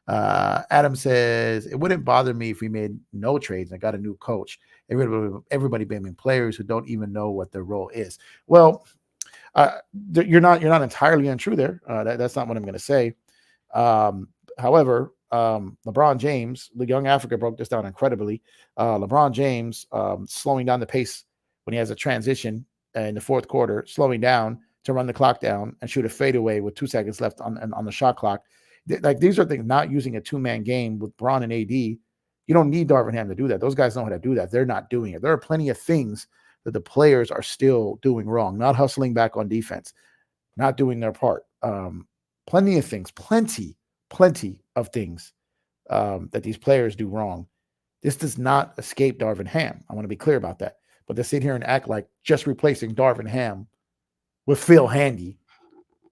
Adam says, it wouldn't bother me if we made no trades and I got a new coach. Everybody blaming players who don't even know what their role is. Well, you're not entirely untrue there. That's not what I'm going to say. However, LeBron James, the young Africa broke this down incredibly. LeBron James slowing down the pace when he has a transition in the fourth quarter, slowing down to run the clock down and shoot a fadeaway with 2 seconds left on the shot clock. Like, these are things, not using a two-man game with Bron and AD. You don't need Darvin Ham to do that. Those guys know how to do that. They're not doing it. There are plenty of things that the players are still doing wrong, not hustling back on defense, not doing their part. Plenty of things, plenty of things that these players do wrong. This does not escape Darvin Ham. I want to be clear about that. But to sit here and act like just replacing Darvin Ham with Phil Handy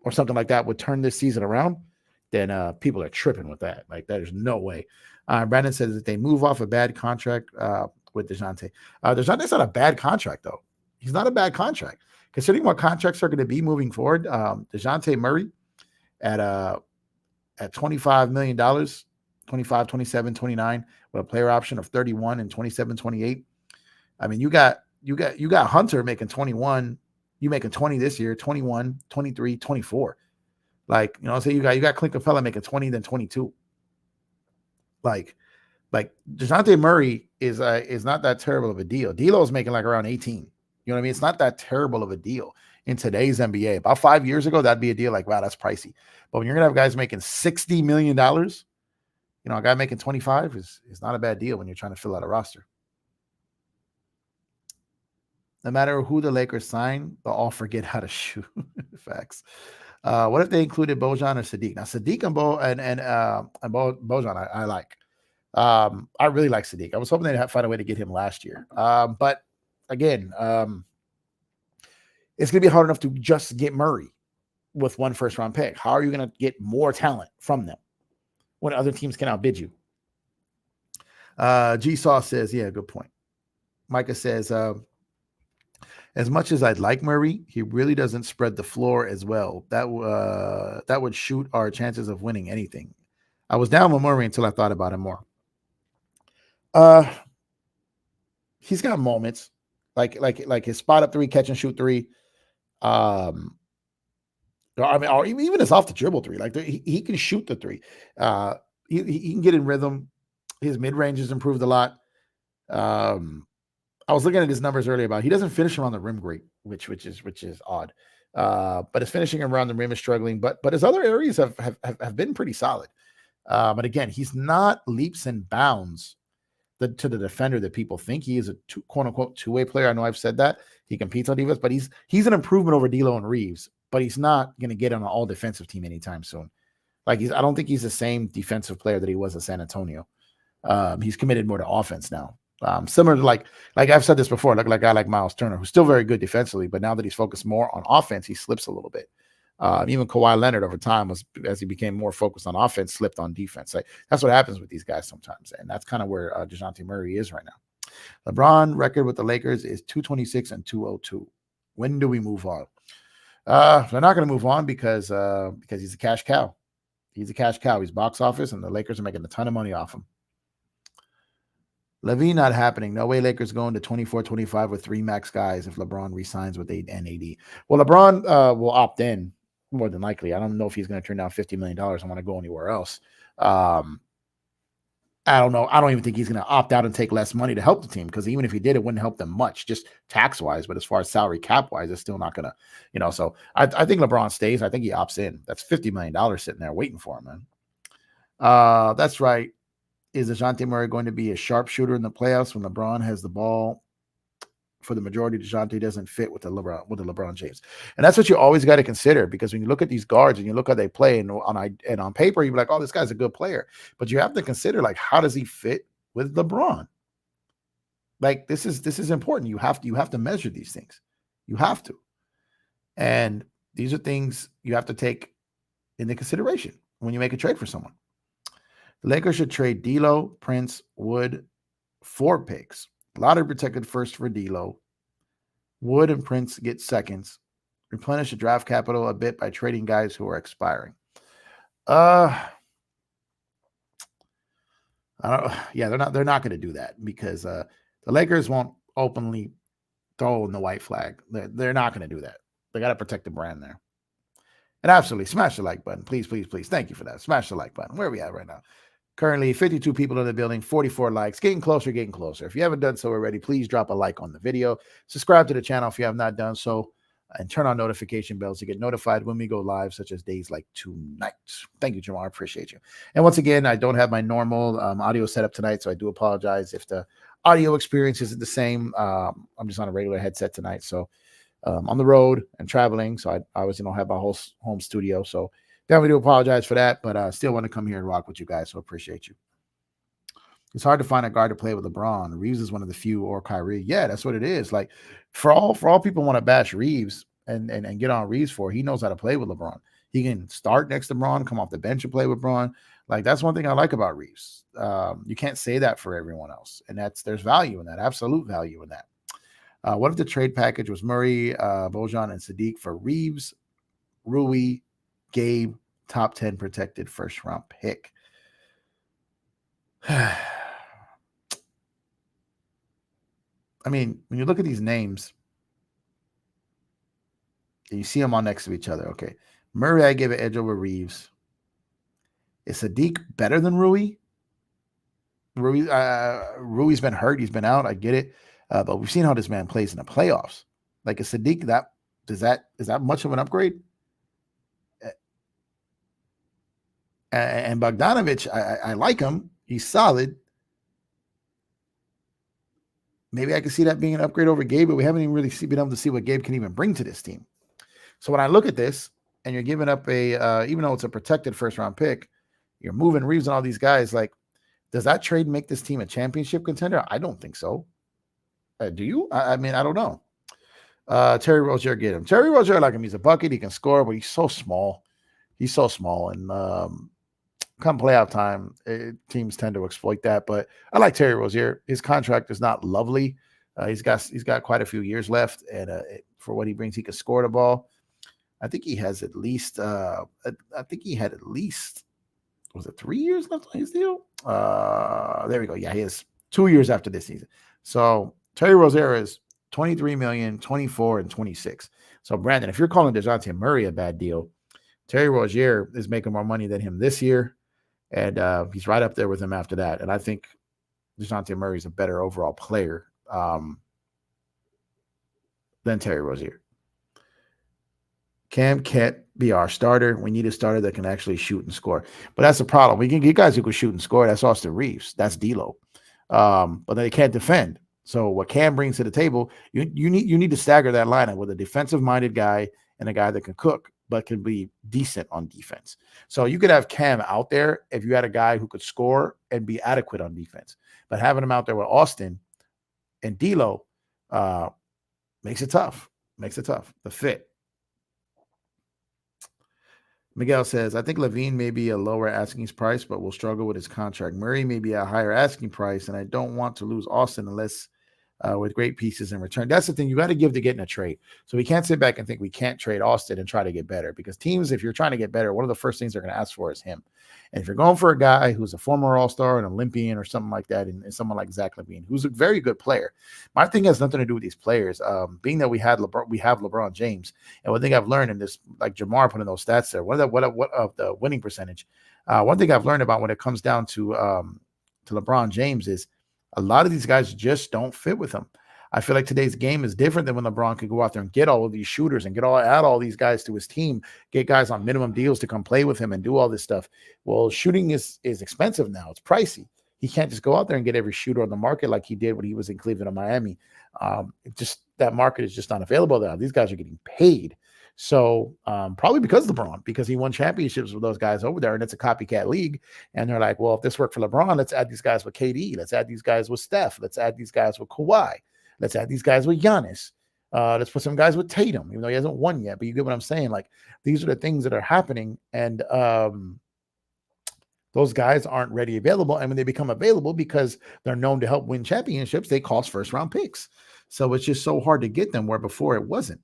or something like that would turn this season around, then people are tripping with that. Like, there's no way. Brandon says that they move off a bad contract with DeJounte. DeJounte's not a bad contract, though. He's not a bad contract. Considering what contracts are going to be moving forward, DeJounte Murray at $25 million, 25, 27, 29, with a player option of 31 and 27, 28. I mean, you got Hunter making 21, you making 20 this year, 21, 23, 24. Like, say you got Clint Capella making 20, then 22. Like DeJounte Murray is not that terrible of a deal. D'Lo's making like around 18. You know what I mean? It's not that terrible of a deal in today's NBA. About 5 years ago, that'd be a deal like, wow, that's pricey. But when you're gonna have guys making $60 million, a guy making 25 is not a bad deal when you're trying to fill out a roster. No matter who the Lakers sign, they'll all forget how to shoot. Facts. What if they included Bojan or Sadiq? Now Sadiq and Bojan, I like. I really like Sadiq. I was hoping they'd find a way to get him last year. But again, it's going to be hard enough to just get Murray with one first round pick. How are you going to get more talent from them when other teams can outbid you? G Saw says, yeah, good point. Micah says, as much as I'd like Murray, he really doesn't spread the floor as well. That would shoot our chances of winning anything. I was down with Murray until I thought about him more. He's got moments like his spot up three, catch and shoot three. I mean, or even his off the dribble three. Like he can shoot the three. He can get in rhythm. His mid range has improved a lot. I was looking at his numbers earlier about he doesn't finish around the rim great, which is odd. But his finishing around the rim is struggling. But his other areas have been pretty solid. But again, he's not leaps and bounds to the defender that people think he is a quote unquote two-way player. I know I've said that he competes on defense, but he's an improvement over D'Lo and Reeves. But he's not going to get on an all defensive team anytime soon. Like I don't think he's the same defensive player that he was at San Antonio. He's committed more to offense now. Similar to like I've said this before, like a guy like Miles Turner, who's still very good defensively, but now that he's focused more on offense, he slips a little bit. Even Kawhi Leonard over time as he became more focused on offense, slipped on defense. Like, that's what happens with these guys sometimes, and that's kind of where DeJounte Murray is right now. LeBron record with the Lakers is 226 and 202. When do we move on? They're not going to move on because he's a cash cow. He's a cash cow. He's box office, and the Lakers are making a ton of money off him. LaVine not happening. No way Lakers going to 24-25 with 3 max guys if LeBron resigns with 8 and AD. Well, LeBron will opt in more than likely. I don't know if he's going to turn down $50 million and want to go anywhere else. I don't know. I don't even think he's going to opt out and take less money to help the team, because even if he did, it wouldn't help them much, just tax-wise. But as far as salary cap-wise, it's still not going to, So I think LeBron stays. I think he opts in. That's $50 million sitting there waiting for him, man. That's right. Is DeJounte Murray going to be a sharpshooter in the playoffs when LeBron has the ball? For the majority, DeJounte doesn't fit with the LeBron James. And that's what you always got to consider, because when you look at these guards and you look how they play, and on paper, you're like, oh, this guy's a good player. But you have to consider, like, how does he fit with LeBron? Like, this is important. You have to measure these things. You have to. And these are things you have to take into consideration when you make a trade for someone. The Lakers should trade D'Lo, Prince, Wood, 4 picks. Lottery protected first for D'Lo. Wood and Prince get seconds. Replenish the draft capital a bit by trading guys who are expiring. They're not going to do that, because the Lakers won't openly throw in the white flag. They're not going to do that. They got to protect the brand there. And absolutely, smash the like button. Please, please, please. Thank you for that. Smash the like button. Where are we at right now? Currently, 52 people in the building, 44 likes. Getting closer, getting closer. If you haven't done so already, please drop a like on the video. Subscribe to the channel if you have not done so. And turn on notification bells to get notified when we go live, such as days like tonight. Thank you, Jamar. Appreciate you. And once again, I don't have my normal audio setup tonight, so I do apologize if the audio experience isn't the same. I'm just on a regular headset tonight, so on the road and traveling, so I always have my whole home studio, so definitely do apologize for that, but I still want to come here and rock with you guys, so appreciate you. It's hard to find a guard to play with LeBron. Reeves is one of the few, or Kyrie. Yeah, that's what it is. Like, for all people want to bash Reeves and get on Reeves for, he knows how to play with LeBron. He can start next to LeBron, come off the bench and play with LeBron. Like, that's one thing I like about Reeves. You can't say that for everyone else, and there's value in that, absolute value in that. What if the trade package was Murray, Bojan, and Sadiq for Reeves, Rui, Gabe, top 10 protected first round pick? I mean, when you look at these names, you see them all next to each other. Okay. Murray, I give an edge over Reeves. Is Sadiq better than Rui? Rui's been hurt. He's been out. I get it. But we've seen how this man plays in the playoffs. Like, is Sadiq is that much of an upgrade? And Bogdanovich, I like him. He's solid. Maybe I can see that being an upgrade over Gabe, but we haven't even really been able to see what Gabe can even bring to this team. So when I look at this, and you're giving up even though it's a protected first round pick, you're moving Reeves and all these guys. Like, does that trade make this team a championship contender? I don't think so. Do you? I mean, I don't know. Terry Rozier, get him. Terry Rozier, I like him. He's a bucket. He can score, but he's so small. He's so small, and come playoff time, teams tend to exploit that. But I like Terry Rozier. His contract is not lovely. He's got quite a few years left, and for what he brings, he can score the ball. I think he has at least. I think he had at least. Was it 3 years left on his deal? There we go. Yeah, he has 2 years after this season. So Terry Rozier is 23 million, 24, and 26. So Brandon, if you're calling DeJounte Murray a bad deal, Terry Rozier is making more money than him this year, and he's right up there with him after that. And I think DeJounte Murray is a better overall player than Terry Rozier. Cam can't be our starter. We need a starter that can actually shoot and score. But that's the problem. We can get guys who can shoot and score. That's Austin Reeves. That's D'Lo. But they can't defend. So what Cam brings to the table, you need to stagger that lineup with a defensive-minded guy and a guy that can cook but can be decent on defense. So you could have Cam out there if you had a guy who could score and be adequate on defense. But having him out there with Austin and D'Lo makes it tough. The fit. Miguel says, I think LaVine may be a lower asking price, but will struggle with his contract. Murray may be a higher asking price, and I don't want to lose Austin unless with great pieces in return. That's the thing. You got to give to get in a trade. So we can't sit back and think we can't trade Austin and try to get better, because teams, if you're trying to get better, one of the first things they're going to ask for is him. And if you're going for a guy who's a former All-Star, an Olympian, or something like that, and someone like Zach LaVine, who's a very good player, my thing has nothing to do with these players. Being that we have LeBron James, and one thing I've learned in this, like Jamar put in those stats there, what of the winning percentage? One thing I've learned about when it comes down to LeBron James is a lot of these guys just don't fit with him. I feel like today's game is different than when LeBron could go out there and get all of these shooters and add all these guys to his team, get guys on minimum deals to come play with him and do all this stuff. Well, shooting is expensive now. It's pricey. He can't just go out there and get every shooter on the market like he did when he was in Cleveland or Miami. That market is just not available now. These guys are getting paid. So probably because LeBron, because he won championships with those guys over there, and it's a copycat league. And they're like, well, if this worked for LeBron, let's add these guys with KD. Let's add these guys with Steph. Let's add these guys with Kawhi. Let's add these guys with Giannis. Let's put some guys with Tatum, even though he hasn't won yet. But you get what I'm saying? Like, these are the things that are happening. And those guys aren't ready available. And when they become available, because they're known to help win championships, they cost first-round picks. So it's just so hard to get them, where before it wasn't.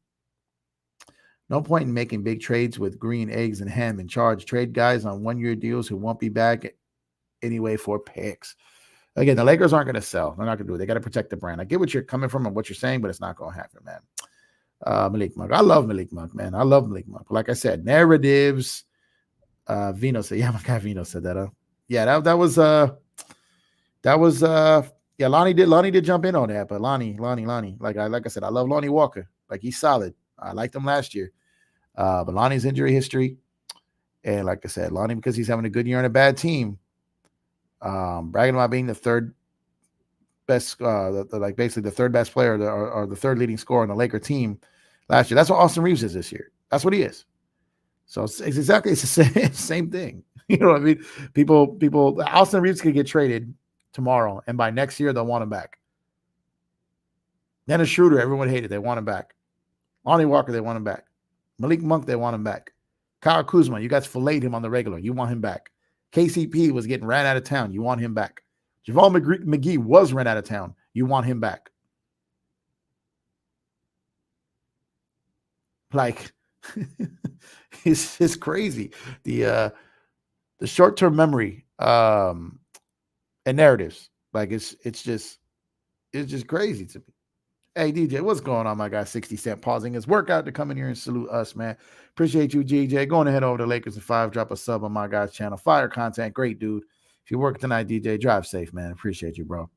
No point in making big trades with green eggs and ham in charge. Trade guys on one-year deals who won't be back anyway for picks. Again, the Lakers aren't going to sell. They're not going to do it. They got to protect the brand. I get what you're coming from and what you're saying, but it's not going to happen, man. Malik Monk. I love Malik Monk, man. I love Malik Monk. Like I said, narratives. Vino said, yeah, my guy Vino said that. Yeah, that was yeah, Lonnie did jump in on that, but Lonnie, like I said, I love Lonnie Walker. Like, he's solid. I liked him last year. But Lonnie's injury history, and like I said, Lonnie, because he's having a good year on a bad team, bragging about being the third best, basically the third best player or the third leading scorer on the Laker team last year. That's what Austin Reeves is this year. That's what he is. So it's the same thing. You know what I mean? People, Austin Reeves could get traded tomorrow, and by next year they'll want him back. Dennis Schroeder, everyone hated. They want him back. Lonnie Walker, they want him back. Malik Monk, they want him back. Kyle Kuzma, you guys filleted him on the regular. You want him back. KCP was getting ran out of town. You want him back. JaVale McGee was ran out of town. You want him back. Like, it's crazy. The short-term memory and narratives. Like, it's just crazy to me. Hey, DJ, what's going on, my guy? 60 Cent pausing his workout to come in here and salute us, man. Appreciate you, GJ. Going ahead over to Lakers and 5. Drop a sub on my guy's channel. Fire content. Great dude. If you work tonight, DJ, drive safe, man. Appreciate you, bro.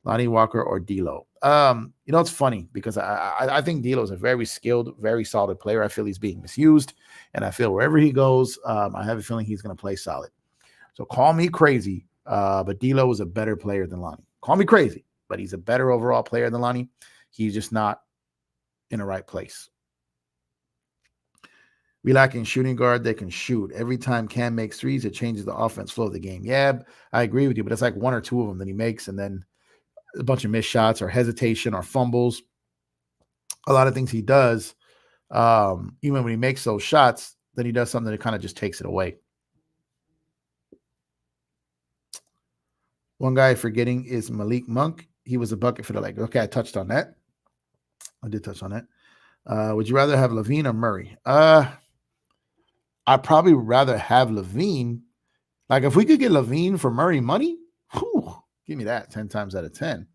Lonnie Walker or D'Lo. It's funny because I think D'Lo is a very skilled, very solid player. I feel he's being misused, and I feel wherever he goes, I have a feeling he's going to play solid. So call me crazy, but D'Lo is a better player than Lonnie. Call me crazy, but he's a better overall player than Lonnie. He's just not in the right place. We lacking shooting guard that can shoot. Every time Cam makes threes, it changes the offense flow of the game. Yeah, I agree with you, but it's like one or two of them that he makes, and then a bunch of missed shots or hesitation or fumbles. A lot of things he does, even when he makes those shots, then he does something that kind of just takes it away. One guy forgetting is Malik Monk. He was a bucket for the Lakers. Okay, I touched on that. I did touch on that. Would you rather have LaVine or Murray? I'd probably rather have LaVine. Like if we could get LaVine for Murray money, whew, give me that 10 times out of 10.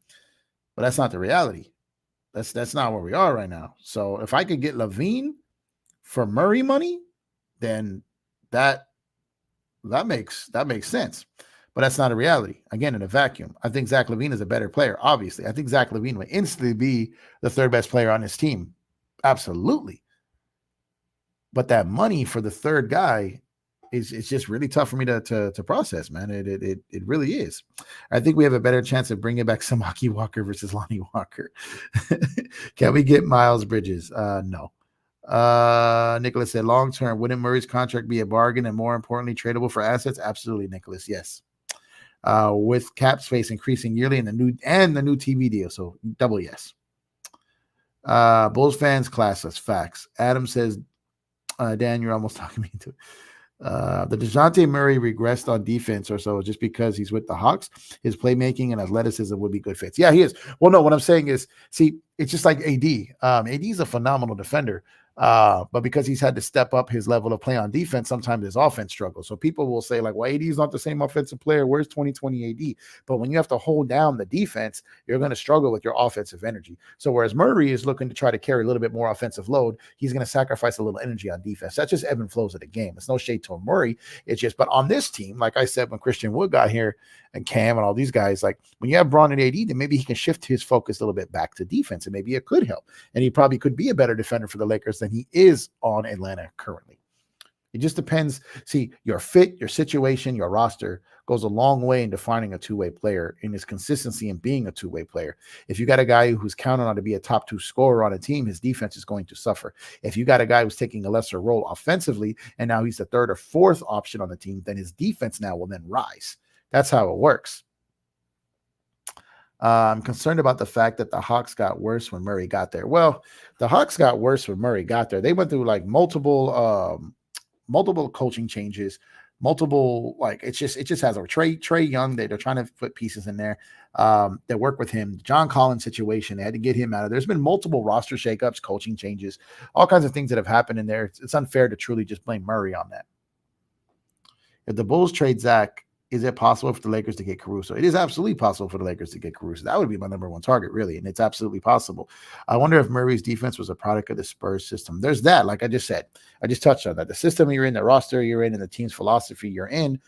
But that's not the reality. That's not where we are right now. So if I could get LaVine for Murray money, then that makes sense. But that's not a reality. Again, in a vacuum. I think Zach LaVine is a better player, obviously. I think Zach LaVine would instantly be the third best player on his team. Absolutely. But that money for the third guy is just really tough for me to process, man. It really is. I think we have a better chance of bringing back Samaki Walker versus Lonnie Walker. Can we get Miles Bridges? No. Nicholas said, long term, wouldn't Murray's contract be a bargain and more importantly, tradable for assets? Absolutely, Nicholas. Yes. With cap space increasing yearly and the new TV deal. So double yes. Bulls fans classless. Facts. Adam says, Dan, you're almost talking me into it. The DeJounte Murray regressed on defense or so just because he's with the Hawks. His playmaking and athleticism would be good fits. Yeah, he is. Well, no, what I'm saying is, see, it's just like AD. AD is a phenomenal defender. But because he's had to step up his level of play on defense, sometimes his offense struggles. So people will say, like, well, AD is not the same offensive player. Where's 2020 AD? But when you have to hold down the defense, you're going to struggle with your offensive energy. So whereas Murray is looking to try to carry a little bit more offensive load, he's going to sacrifice a little energy on defense. That's just ebb and flows of the game. It's no shade to Murray. It's just, but on this team, like I said, when Christian Wood got here and Cam and all these guys, like when you have Braun and AD, then maybe he can shift his focus a little bit back to defense, and maybe it could help. And he probably could be a better defender for the Lakers than he is on Atlanta currently. It just depends. See, your fit, your situation, your roster goes a long way in defining a two-way player in his consistency in being a two-way player. If you got a guy who's counted on to be a top two scorer on a team, his defense is going to suffer. If you got a guy who's taking a lesser role offensively and now he's the third or fourth option on the team, then his defense now will then rise. That's how it works. I'm concerned about the fact that the Hawks got worse when Murray got there. Well, the Hawks got worse when Murray got there. They went through like multiple coaching changes, it just has a Trey Young. They're trying to put pieces in there that work with him. John Collins situation, they had to get him out of there. There's been multiple roster shakeups, coaching changes, all kinds of things that have happened in there. It's unfair to truly just blame Murray on that. If the Bulls trade Zach, is it possible for the Lakers to get Caruso? It is absolutely possible for the Lakers to get Caruso. That would be my number one target, really, and it's absolutely possible. I wonder if Murray's defense was a product of the Spurs system. There's that, like I just said. I just touched on that. The system you're in, the roster you're in, and the team's philosophy you're in.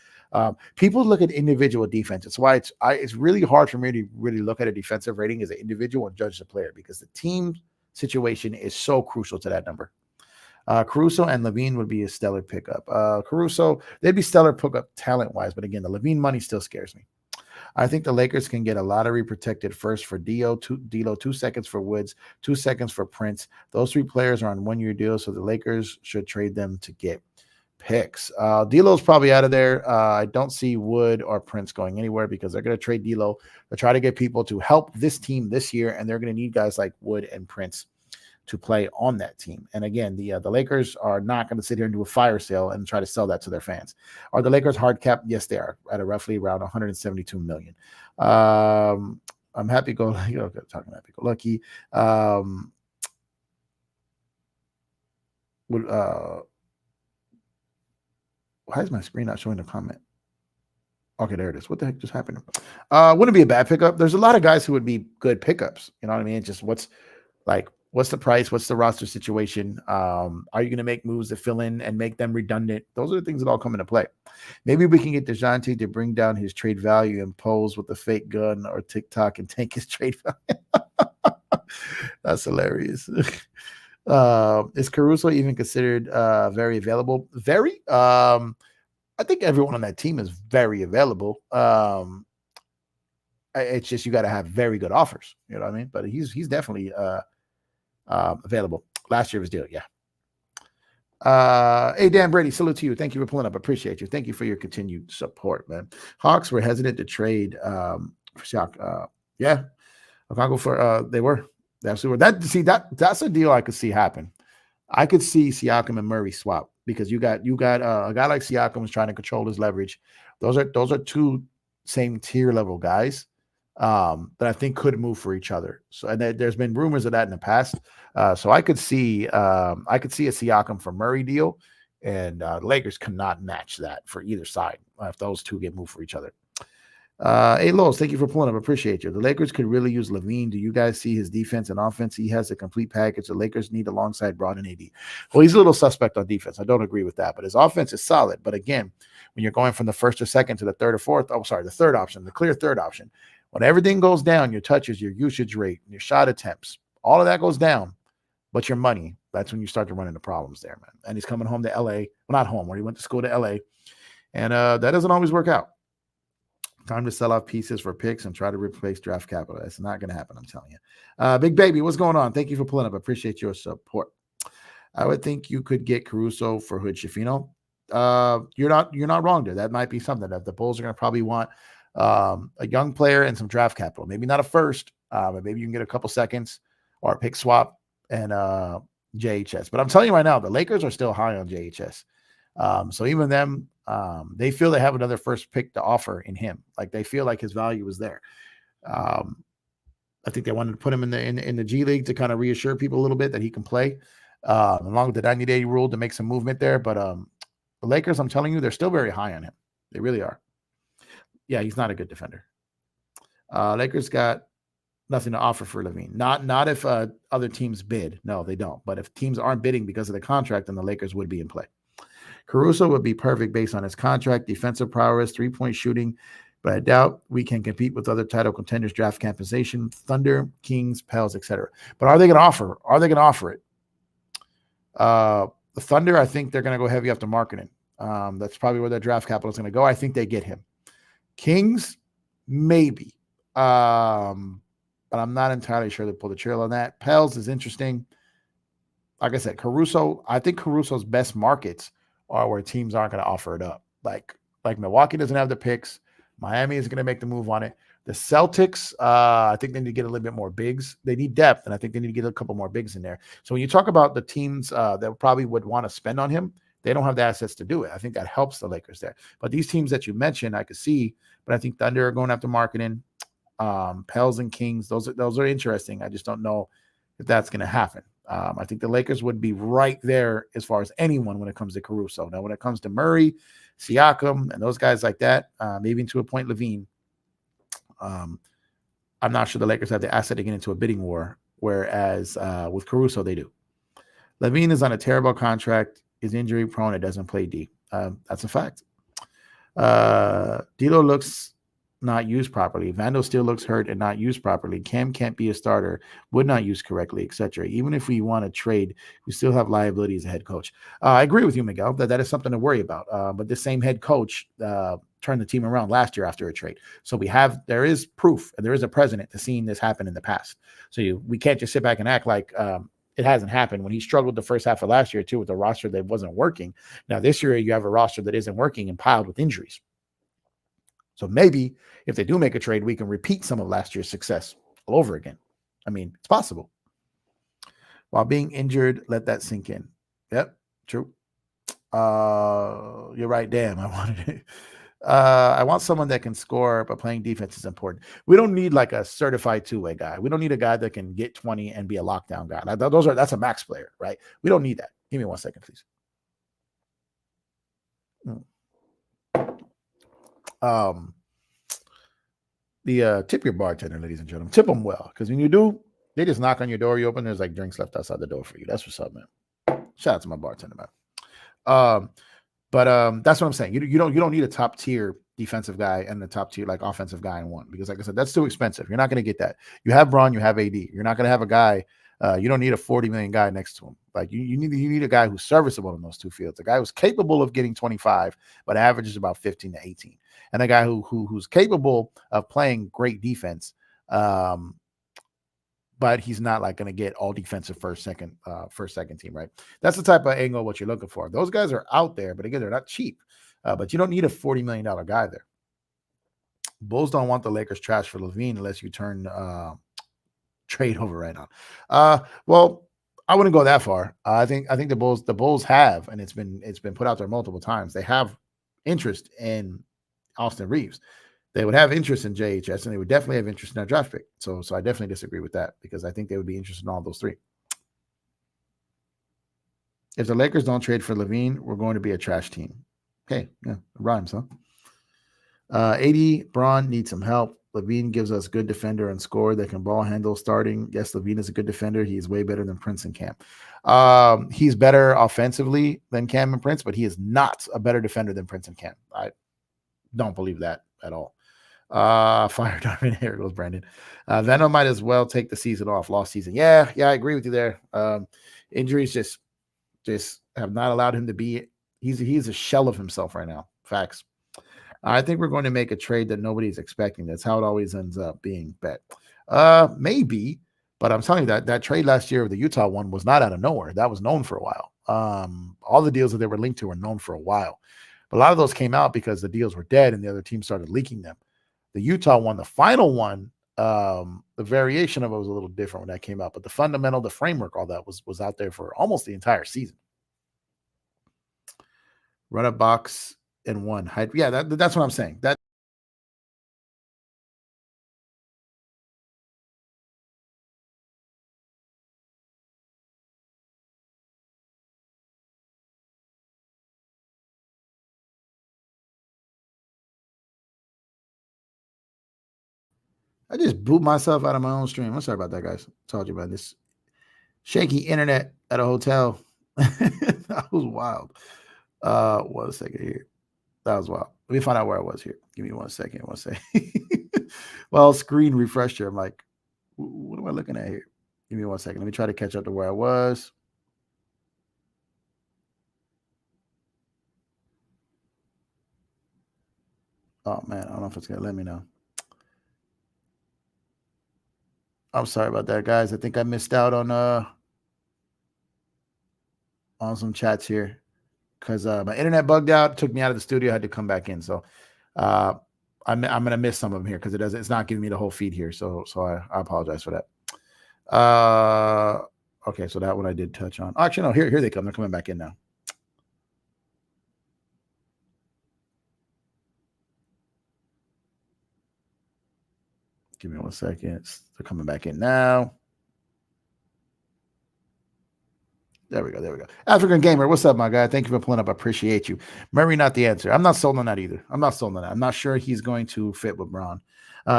People look at individual defense. It's why it's really hard for me to really look at a defensive rating as an individual and judge the player, because the team situation is so crucial to that number. Caruso and LaVine would be a stellar pickup. Caruso, they'd be stellar pickup talent-wise, but again, the LaVine money still scares me. I think the Lakers can get a lottery protected first for D'Lo, 2 seconds for Woods, 2 seconds for Prince. Those three players are on one-year deals, so the Lakers should trade them to get picks. D'Lo's probably out of there. I don't see Wood or Prince going anywhere because they're going to trade D'Lo to try to get people to help this team this year, and they're going to need guys like Wood and Prince to play on that team. And again, the Lakers are not going to sit here and do a fire sale and try to sell that to their fans. Are the Lakers hard cap? Yes, they are, at a roughly around 172 million. I'm happy go lucky. Okay, talking happy go lucky. Why is my screen not showing the comment? Okay, there it is. What the heck just happened? Wouldn't be a bad pickup. There's a lot of guys who would be good pickups. You know what I mean? Just what's the price? What's the roster situation? Are you going to make moves to fill in and make them redundant? Those are the things that all come into play. Maybe we can get DeJounte to bring down his trade value and pose with a fake gun or TikTok and take his trade value. That's hilarious. Is Caruso even considered very available? Very. I think everyone on that team is very available. It's just you got to have very good offers. You know what I mean? But he's definitely available. Last year was deal, yeah. Hey, Dan Brady, salute to you. Thank you for pulling up. Appreciate you. Thank you for your continued support, man. Hawks were hesitant to trade for Siak. Yeah, Chicago for they were. They absolutely were. That's a deal I could see happen. I could see Siakam and Murray swap because you got a guy like Siakam was trying to control his leverage. Those are two same tier level guys that I think could move for each other. So and there's been rumors of that in the past. So I could see a Siakam for Murray deal, and Lakers cannot match that for either side if those two get moved for each other. Hey, Lowe's, thank you for pulling up. Appreciate you. The Lakers could really use LaVine. Do you guys see his defense and offense? He has a complete package. The Lakers need alongside Braun and AD. Well, he's a little suspect on defense. I don't agree with that, but his offense is solid. But again, when you're going from the first or second to the third or fourth, the third option, the clear third option, when everything goes down, your touches, your usage rate, your shot attempts, all of that goes down. But your money, that's when you start to run into problems there, man. And he's coming home to LA. Well, not home, where he went to school to LA. And that doesn't always work out. Time to sell off pieces for picks and try to replace draft capital. That's not going to happen, I'm telling you. Big Baby, what's going on? Thank you for pulling up. I appreciate your support. I would think you could get Caruso for Hood Shafino. You're not wrong there. That might be something that the Bulls are going to probably want a young player and some draft capital. Maybe not a first, but maybe you can get a couple seconds or a pick swap and JHS. But I'm telling you right now, the Lakers are still high on JHS. So even them, they feel they have another first pick to offer in him. Like they feel like his value is there. I think they wanted to put him in the G League to kind of reassure people a little bit that he can play, along with the 90-day rule to make some movement there. But the Lakers, I'm telling you, they're still very high on him. They really are. Yeah, he's not a good defender. Lakers got nothing to offer for LaVine. Not if other teams bid. No, they don't. But if teams aren't bidding because of the contract, then the Lakers would be in play. Caruso would be perfect based on his contract, defensive prowess, three-point shooting, but I doubt we can compete with other title contenders, draft compensation, Thunder, Kings, Pels, etc. But are they going to offer? Are they going to offer it? The Thunder, I think they're going to go heavy after marketing. That's probably where their draft capital is going to go. I think they get him. Kings, maybe. But I'm not entirely sure they pull the trigger on that. Pels is interesting. Like I said, Caruso, I think Caruso's best markets are where teams aren't going to offer it up. Like Milwaukee doesn't have the picks. Miami is going to make the move on it. The Celtics, I think they need to get a little bit more bigs. They need depth, and I think they need to get a couple more bigs in there. So when you talk about the teams that probably would want to spend on him, they don't have the assets to do it. I think that helps the Lakers there. But these teams that you mentioned, I could see. But I think Thunder are going after marketing. Pels and Kings, those are interesting. I just don't know if that's going to happen. I think the Lakers would be right there as far as anyone when it comes to Caruso. Now, when it comes to Murray, Siakam, and those guys like that, maybe to a point LaVine, I'm not sure the Lakers have the asset to get into a bidding war, whereas with Caruso, they do. LaVine is on a terrible contract, is injury prone, and doesn't play D. That's a fact. D'Lo looks not used properly. Vando still looks hurt and not used properly. Cam can't be a starter, would not use correctly, etc. Even if we want to trade, we still have liability as a head coach. I agree with you, Miguel, that is something to worry about. But the same head coach turned the team around last year after a trade. So there is proof and there is a precedent to seeing this happen in the past. So we can't just sit back and act like it hasn't happened when he struggled the first half of last year too with a roster that wasn't working. Now this year you have a roster that isn't working and piled with injuries. So maybe if they do make a trade, we can repeat some of last year's success all over again. I mean, it's possible. While being injured, let that sink in. Yep, true. You're right. Damn, I wanted it. I want someone that can score, but playing defense is important. We don't need like a certified two-way guy. We don't need a guy that can get 20 and be a lockdown guy. That's a max player, right? We don't need that. Give me 1 second, please. Tip your bartender, ladies and gentlemen. Tip them well, because when you do, they just knock on your door. You open, there's like drinks left outside the door for you. That's what's up, man. Shout out to my bartender, man. But that's what I'm saying. You don't need a top tier defensive guy and the top tier like offensive guy in one, because like I said, that's too expensive. You're not going to get that. You have Braun, you have AD. You're not going to have a guy. You don't need a 40 million guy next to him. Like you need a guy who's serviceable in those two fields. A guy who's capable of getting 25, but averages about 15 to 18, and a guy who's capable of playing great defense. but he's not like going to get all defensive first, second team, right? That's the type of angle what you're looking for. Those guys are out there, but again, they're not cheap. But you don't need a $40 million guy there. Bulls don't want the Lakers trash for LaVine unless you turn trade over right now. Well, I wouldn't go that far. I think the Bulls have, and it's been put out there multiple times. They have interest in Austin Reeves. They would have interest in JHS, and they would definitely have interest in their draft pick. So I definitely disagree with that because I think they would be interested in all those three. If the Lakers don't trade for LaVine, we're going to be a trash team. Okay, yeah, rhymes, huh? AD Braun needs some help. LaVine gives us good defender and score that can ball handle starting. Yes, LaVine is a good defender. He's way better than Prince and Cam. He's better offensively than Cam and Prince, but he is not a better defender than Prince and Cam. I don't believe that at all. Fire Diamond. Here goes Brandon. Venom might as well take the season off. Lost season. Yeah, I agree with you there. Injuries just have not allowed him to be. He's a shell of himself right now. Facts. I think we're going to make a trade that nobody's expecting. That's how it always ends up being bet. Maybe, but I'm telling you that trade last year, the Utah one, was not out of nowhere. That was known for a while. All the deals that they were linked to were known for a while. But a lot of those came out because the deals were dead and the other team started leaking them. The Utah one, the final one, the variation of it was a little different when that came out. But the fundamental, the framework, all that was out there for almost the entire season. Run a box and one. Yeah, that's what I'm saying. That I just boot myself out of my own stream. I'm sorry about that, guys. Told you about this shaky internet at a hotel. That was wild. 1 second here. That was wild. Let me find out where I was here. Give me 1 second. 1 second. Well, screen refreshed here. I'm like, what am I looking at here? Give me 1 second. Let me try to catch up to where I was. Oh man, I don't know if it's gonna let me know. I'm sorry about that, guys. I think I missed out on some chats here because my internet bugged out, took me out of the studio, I had to come back in. So I'm gonna miss some of them here because it's not giving me the whole feed here. So I apologize for that. Okay, so that one I did touch on. Actually, no, here they come. They're coming back in now. Give me 1 second. They're coming back in now. There we go. African Gamer, what's up, my guy? Thank you for pulling up. I appreciate you. Murray, not the answer. I'm not sold on that either. I'm not sure he's going to fit with Braun.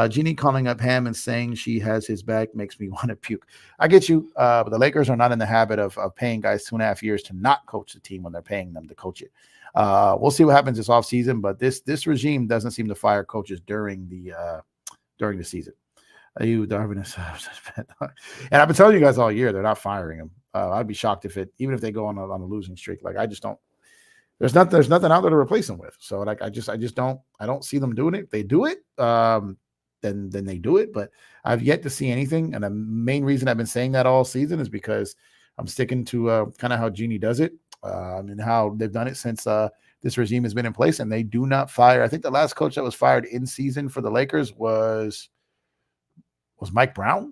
Jeannie calling up Ham and saying she has his back makes me want to puke. I get you, but the Lakers are not in the habit of paying guys 2.5 years to not coach the team when they're paying them to coach it. We'll see what happens this offseason, but this regime doesn't seem to fire coaches during the season. You Darwin and I've been telling you guys all year they're not firing him. I'd be shocked even if they go on a losing streak. Like I just don't. There's nothing out there to replace them with. So like I just don't see them doing it. If they do it, then they do it. But I've yet to see anything. And the main reason I've been saying that all season is because I'm sticking to kind of how Genie does it and how they've done it since this regime has been in place. And they do not fire. I think the last coach that was fired in season for the Lakers was Mike Brown.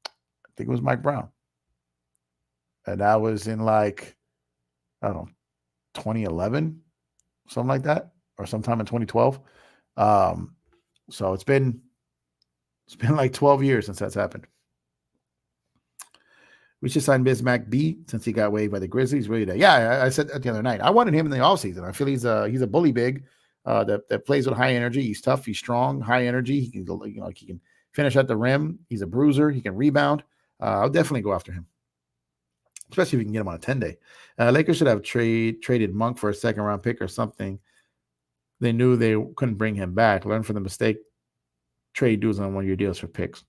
I think it was Mike Brown. And that was in like, I don't know, 2011, something like that, or sometime in 2012. So it's been like 12 years since that's happened. We should sign Bismack B since he got waived by the Grizzlies. Really, yeah, I said that the other night. I wanted him in the offseason. I feel he's a bully big that plays with high energy. He's tough. He's strong. High energy. He can go, he can finish at the rim. He's a bruiser. He can rebound. I'll definitely go after him, especially if we can get him on a 10-day. Lakers should have traded Monk for a second-round pick or something. They knew they couldn't bring him back. Learn from the mistake. Trade dudes on one-year deals for picks.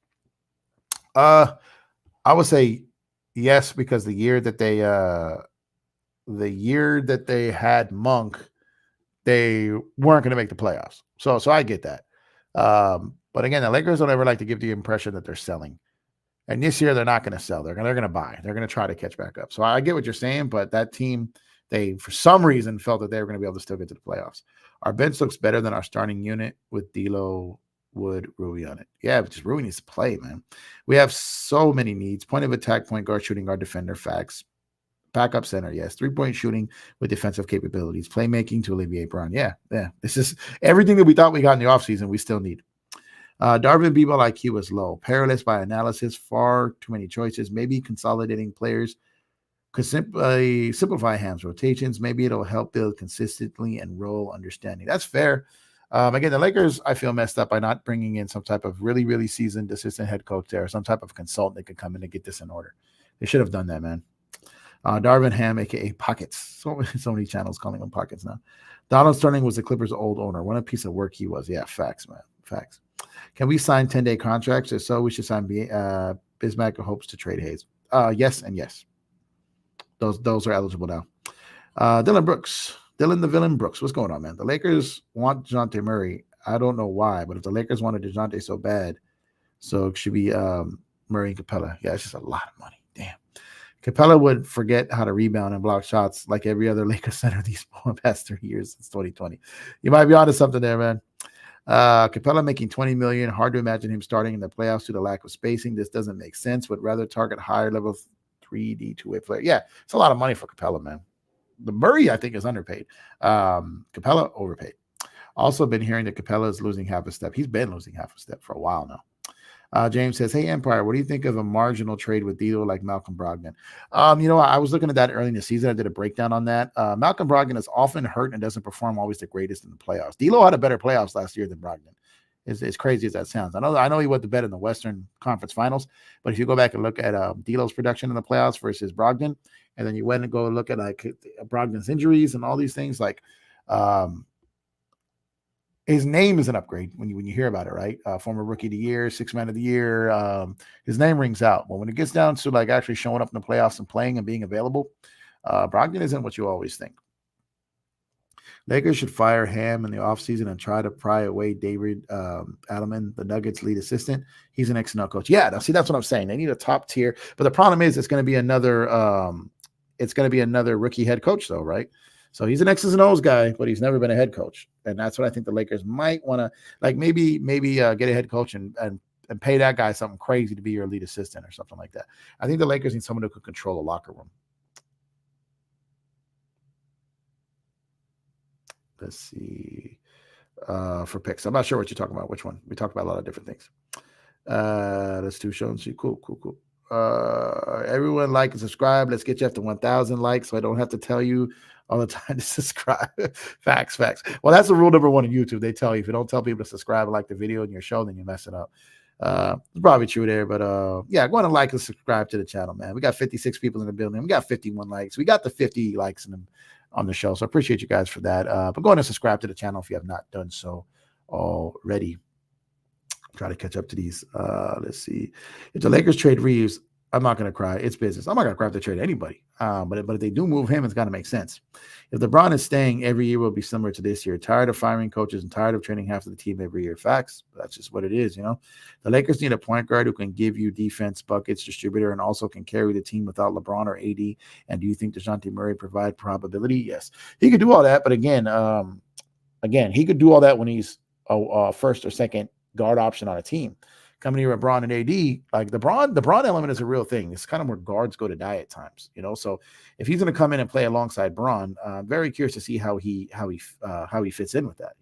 I would say yes, because the year that they had Monk, they weren't going to make the playoffs. So I get that. But again, the Lakers don't ever like to give the impression that they're selling. And this year, they're not going to sell. They're going to buy. They're going to try to catch back up. So I get what you're saying, but that team, they, for some reason, felt that they were going to be able to still get to the playoffs. Our bench looks better than our starting unit with D'Lo, Wood, Rui on it. Yeah, but just Rui needs to play, man. We have so many needs. Point of attack, point guard, shooting guard, defender, facts. Backup center, yes. 3-point shooting with defensive capabilities. Playmaking to alleviate Brown. Yeah. This is everything that we thought we got in the offseason, we still need. Darvin B-ball IQ is low. Perilous by analysis. Far too many choices. Maybe consolidating players could simply simplify Ham's rotations. Maybe it'll help build consistently and role understanding. That's fair. Again, the Lakers, I feel messed up by not bringing in some type of really, really seasoned assistant head coach there, or some type of consultant that could come in and get this in order. They should have done that, man. Darvin Ham, a.k.a. Pockets. So many channels calling him Pockets now. Donald Sterling was the Clippers' old owner. What a piece of work he was. Yeah, facts, man. Facts. Can we sign 10-day contracts? If so, we should sign Bismack, who hopes to trade Hayes. Yes and yes. Those are eligible now. Dylan the Villain Brooks. What's going on, man? The Lakers want DeJounte Murray. I don't know why, but if the Lakers wanted DeJounte so bad, so it should be Murray and Capella. Yeah, it's just a lot of money. Damn. Capella would forget how to rebound and block shots like every other Lakers center these past 3 years since 2020. You might be onto something there, man. Capella making $20 million. Hard to imagine him starting in the playoffs due to lack of spacing. This doesn't make sense. Would rather target higher level 3D two-way player. Yeah, it's a lot of money for Capella, man. The Murray, I think, is underpaid. Capella overpaid. Also been hearing that Capella is losing half a step. He's been losing half a step for a while now. James says, hey, Empire, what do you think of a marginal trade with D'Lo like Malcolm Brogdon? I was looking at that early in the season. I did a breakdown on that. Malcolm Brogdon is often hurt and doesn't perform always the greatest in the playoffs. D'Lo had a better playoffs last year than Brogdon. As crazy as that sounds. I know he went to bed in the Western Conference Finals, but if you go back and look at D'Lo's production in the playoffs versus Brogdon, and then you went and go look at like Brogdon's injuries and all these things, like his name is an upgrade when you hear about it, right? Former Rookie of the Year, Sixth Man of the Year. His name rings out. But when it gets down to like actually showing up in the playoffs and playing and being available, Brogdon isn't what you always think. Lakers should fire Ham in the offseason and try to pry away David Adelman, the Nuggets lead assistant. He's an ex-NL coach. Yeah, now see, that's what I'm saying. They need a top tier. But the problem is it's going to be another rookie head coach, though, right? So he's an X's and O's guy, but he's never been a head coach. And that's what I think the Lakers might want to, like, maybe get a head coach and pay that guy something crazy to be your lead assistant or something like that. I think the Lakers need someone who could control the locker room. Let's see. For picks. I'm not sure what you're talking about. Which one? We talked about a lot of different things. Let's do show and see. Cool. Everyone like and subscribe. Let's get you up to 1,000 likes so I don't have to tell you all the time to subscribe. Facts. Well, that's the rule number one on YouTube. They tell you if you don't tell people to subscribe and like the video in your show, then you mess it up. It's probably true there, but yeah, go ahead and like and subscribe to the channel, man. We got 56 people in the building. We got 51 likes. We got the 50 likes on the show, so I appreciate you guys for that. But go ahead and subscribe to the channel if you have not done so already. Try to catch up to these. Let's see. If the Lakers trade Reeves, I'm not going to cry. It's business. I'm not going to cry if they trade anybody. But if they do move him, it's got to make sense. If LeBron is staying, every year will be similar to this year. Tired of firing coaches and tired of training half of the team every year. Facts. That's just what it is, The Lakers need a point guard who can give you defense, buckets, distributor, and also can carry the team without LeBron or AD. And do you think DeJounte Murray provide probability? Yes. He could do all that, but again, he could do all that when he's a first or second guard option on a team. Coming here with Braun and AD, like the Braun element is a real thing. It's kind of where guards go to die at times, So if he's going to come in and play alongside Braun, I'm very curious to see how he fits in with that.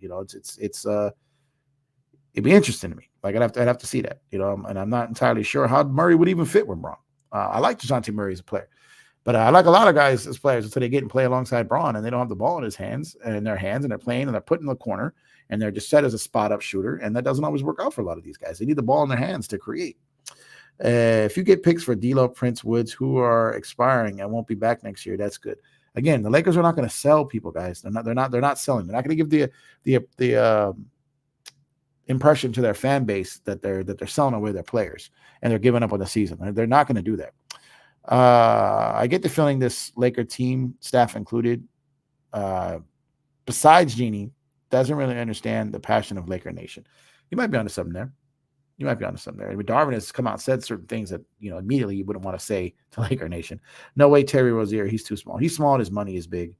It'd be interesting to me. Like I'd have to see that, And I'm not entirely sure how Murray would even fit with Braun. I like DeJounte Murray as a player, but I like a lot of guys as players until they get and play alongside Braun and they don't have the ball in their hands, and they're playing and they're put in the corner. And they're just set as a spot-up shooter, and that doesn't always work out for a lot of these guys. They need the ball in their hands to create. If you get picks for D'Lo, Prince, Woods, who are expiring and won't be back next year, that's good. Again, the Lakers are not going to sell people, guys. They're not selling. They're not going to give the impression to their fan base that they're selling away their players and they're giving up on the season. They're not going to do that. I get the feeling this Laker team, staff included, besides Jeannie, doesn't really understand the passion of Laker Nation. You might be onto something there. You might be onto something there. I mean, Darvin has come out and said certain things that, immediately you wouldn't want to say to Laker Nation. No way, Terry Rozier. He's too small. He's small and his money is big.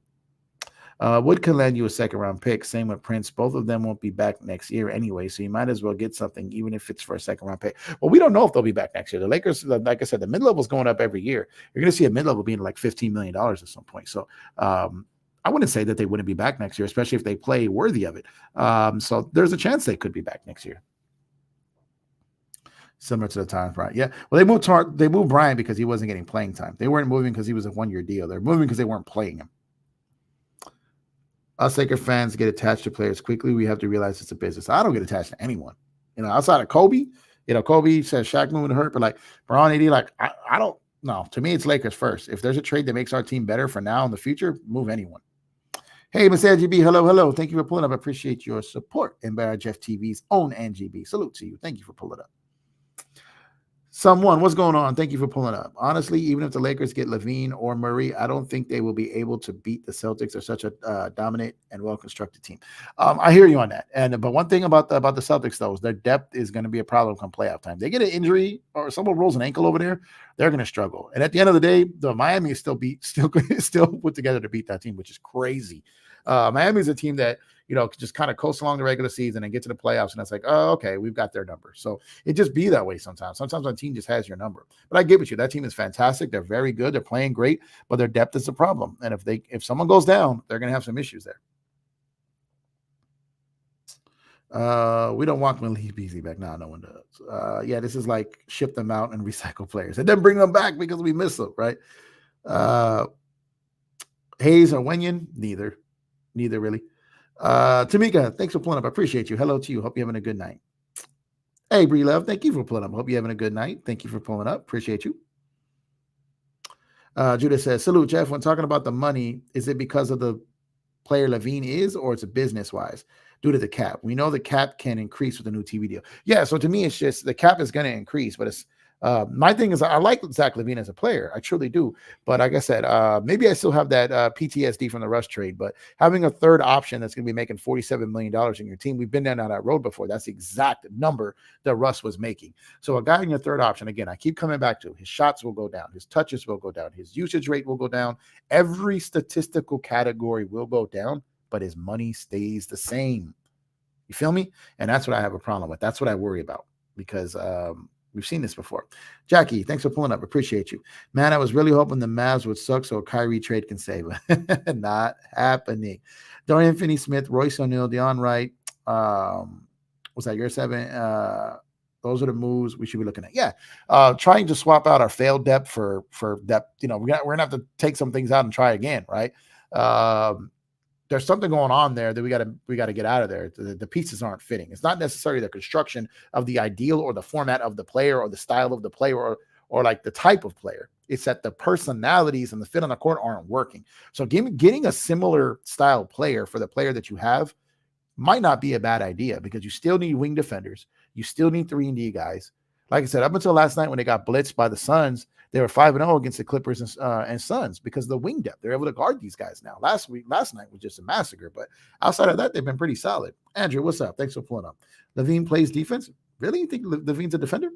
Wood could land you a second-round pick. Same with Prince. Both of them won't be back next year anyway, so you might as well get something, even if it's for a second-round pick. Well, we don't know if they'll be back next year. The Lakers, like I said, the mid-level is going up every year. You're going to see a mid-level being like $15 million at some point. So I wouldn't say that they wouldn't be back next year, especially if they play worthy of it. So there's a chance they could be back next year. Similar to the time, right? Yeah. Well, they moved Brian because he wasn't getting playing time. They weren't moving because he was a one-year deal. They're moving because they weren't playing him. Us Laker fans get attached to players quickly. We have to realize it's a business. I don't get attached to anyone. Outside of Kobe, Kobe says Shaq moving to hurt, but like Braun AD, like I don't know. To me, it's Lakers first. If there's a trade that makes our team better for now in the future, move anyone. Hey, Miss NGB, hello. Thank you for pulling up. I appreciate your support. And by Jeff TV's own NGB. Salute to you. Thank you for pulling up. Someone, what's going on? Thank you for pulling up. Honestly, even if the Lakers get LaVine or Murray, I don't think they will be able to beat the Celtics. They're such a dominant and well-constructed team. I hear you on that. But one thing about the Celtics, though, is their depth is going to be a problem come playoff time. They get an injury or someone rolls an ankle over there, they're going to struggle. And at the end of the day, the Miami is still put together to beat that team, which is crazy. Miami is a team that just kind of coast along the regular season and get to the playoffs. And it's like, oh, okay, we've got their number. So it just be that way sometimes. Sometimes a team just has your number. But I get with you. That team is fantastic. They're very good. They're playing great, but their depth is a problem. And if someone goes down, they're going to have some issues there. We don't want Malik Beasley back. No one does. Yeah, this is like ship them out and recycle players and then bring them back because we miss them, right? Hayes or Wenyon? Neither really. Tamika, thanks for pulling up. I appreciate you. Hello to you. Hope you're having a good night. Hey, Bree Love, thank you for pulling up. Hope you're having a good night. Thank you for pulling up. Appreciate you. Judah says, salute, Jeff. When talking about the money, is it because of the player LaVine is, or it's a business-wise due to the cap? We know the cap can increase with a new TV deal. Yeah, so to me, it's just the cap is going to increase, but it's my thing is I like Zach LaVine as a player. I truly do. But like I said, maybe I still have that PTSD from the Russ trade. But having a third option that's going to be making $47 million in your team, we've been down that road before. That's the exact number that Russ was making. So a guy in your third option, again, I keep coming back to his shots will go down. His touches will go down. His usage rate will go down. Every statistical category will go down, but his money stays the same. You feel me? And that's what I have a problem with. That's what I worry about because we've seen this before. Jackie, thanks for pulling up. Appreciate you. Man, I was really hoping the Mavs would suck so a Kyrie trade can save it. Not happening. Dorian Finney-Smith, Royce O'Neal, Deion Wright. Was that your 7? Those are the moves we should be looking at. Yeah. Trying to swap out our failed depth for depth. We're going to have to take some things out and try again, right? There's something going on there that we got to get out of there. The pieces aren't fitting. It's not necessarily the construction of the ideal or the format of the player or the style of the player or like the type of player. It's that the personalities and the fit on the court aren't working. So getting a similar style player for the player that you have might not be a bad idea because you still need wing defenders. You still need 3-and-D guys. Like I said, up until last night when they got blitzed by the Suns, they were 5-0 against the Clippers and Suns because of the wing depth. They're able to guard these guys now. Last night was just a massacre, but outside of that, they've been pretty solid. Andrew, what's up? Thanks for pulling up. LaVine plays defense. Really? You think LaVine's a defender?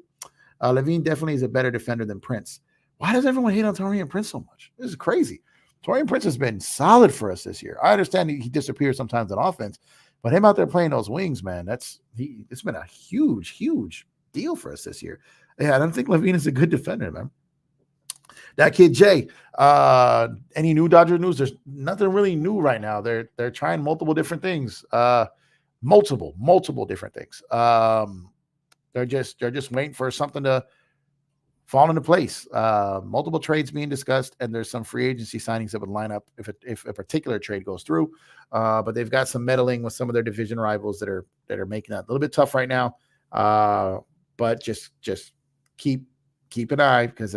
LaVine definitely is a better defender than Prince. Why does everyone hate on Taurean Prince so much? This is crazy. Taurean Prince has been solid for us this year. I understand he disappears sometimes on offense, but him out there playing those wings, man, it's been a huge, huge deal for us this year. Yeah, I don't think LaVine is a good defender, man. That kid Jay, any new Dodger news? There's nothing really new right now. They're trying multiple different things. Multiple different things. They're just waiting for something to fall into place. Multiple trades being discussed, and there's some free agency signings that would line up if a particular trade goes through. But they've got some meddling with some of their division rivals that are making that a little bit tough right now. But just keep an eye because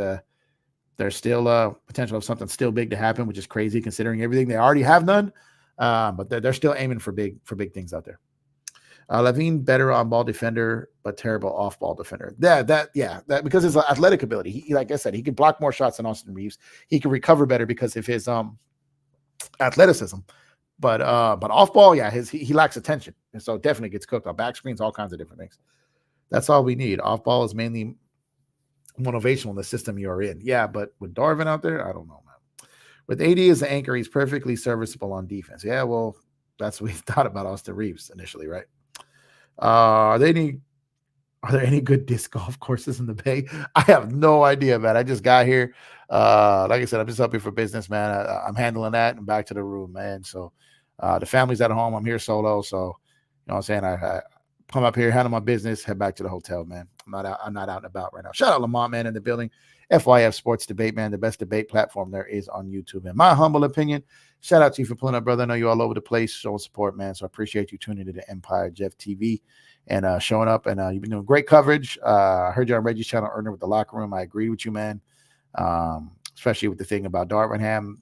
there's still potential of something still big to happen, which is crazy considering everything they already have done. But they're still aiming for big things out there. LaVine better on ball defender, but terrible off ball defender. That because his athletic ability. He, like I said, he can block more shots than Austin Reeves. He can recover better because of his athleticism. But off ball, yeah, he lacks attention, and so definitely gets cooked on back screens, all kinds of different things. That's all we need. Off ball is mainly motivational in the system you're in. Yeah, but with Darvin out there, I don't know, man. With AD as the anchor, he's perfectly serviceable on defense. Yeah, well, that's what we thought about Austin Reeves initially, right? Are there any good disc golf courses in the Bay? I have no idea, man. I just got here. Like I said, I'm just up here for business, man. I'm handling that and back to the room, man. So the family's at home. I'm here solo. So, you know what I'm saying? I come up here, handle my business, head back to the hotel, man. I'm not out and about right now. Shout out Lamont, man, in the building. FYF Sports Debate, man, the best debate platform there is on YouTube. In my humble opinion, shout out to you for pulling up, brother. I know you're all over the place showing support, man. So I appreciate you tuning into the Empire Jeff TV and showing up. And you've been doing great coverage. I heard you on Reggie's channel, Earner with the Locker Room. I agree with you, man. Especially with the thing about Darvingham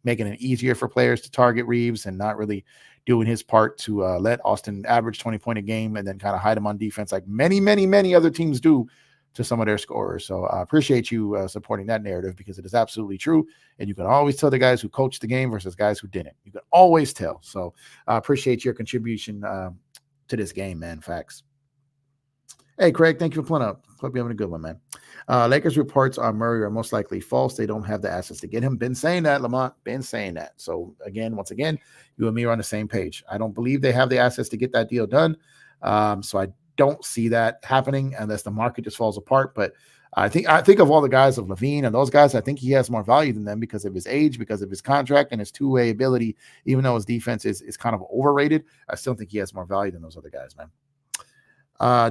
making it easier for players to target Reeves and not really doing his part to let Austin average 20 point a game and then kind of hide him on defense like many other teams do to some of their scorers. So I appreciate you supporting that narrative because it is absolutely true. And you can always tell the guys who coached the game versus guys who didn't. You can always tell. So I appreciate your contribution to this game, man. Facts. Hey, Craig, thank you for pulling up. Hope you're having a good one, man. Lakers reports on Murray are most likely false. They don't have the assets to get him. Been saying that, Lamont. Been saying that. So, once again, you and me are on the same page. I don't believe they have the assets to get that deal done. So I don't see that happening unless the market just falls apart. But I think of all the guys of LaVine and those guys, I think he has more value than them because of his age, because of his contract and his two-way ability. Even though his defense is kind of overrated, I still think he has more value than those other guys, man.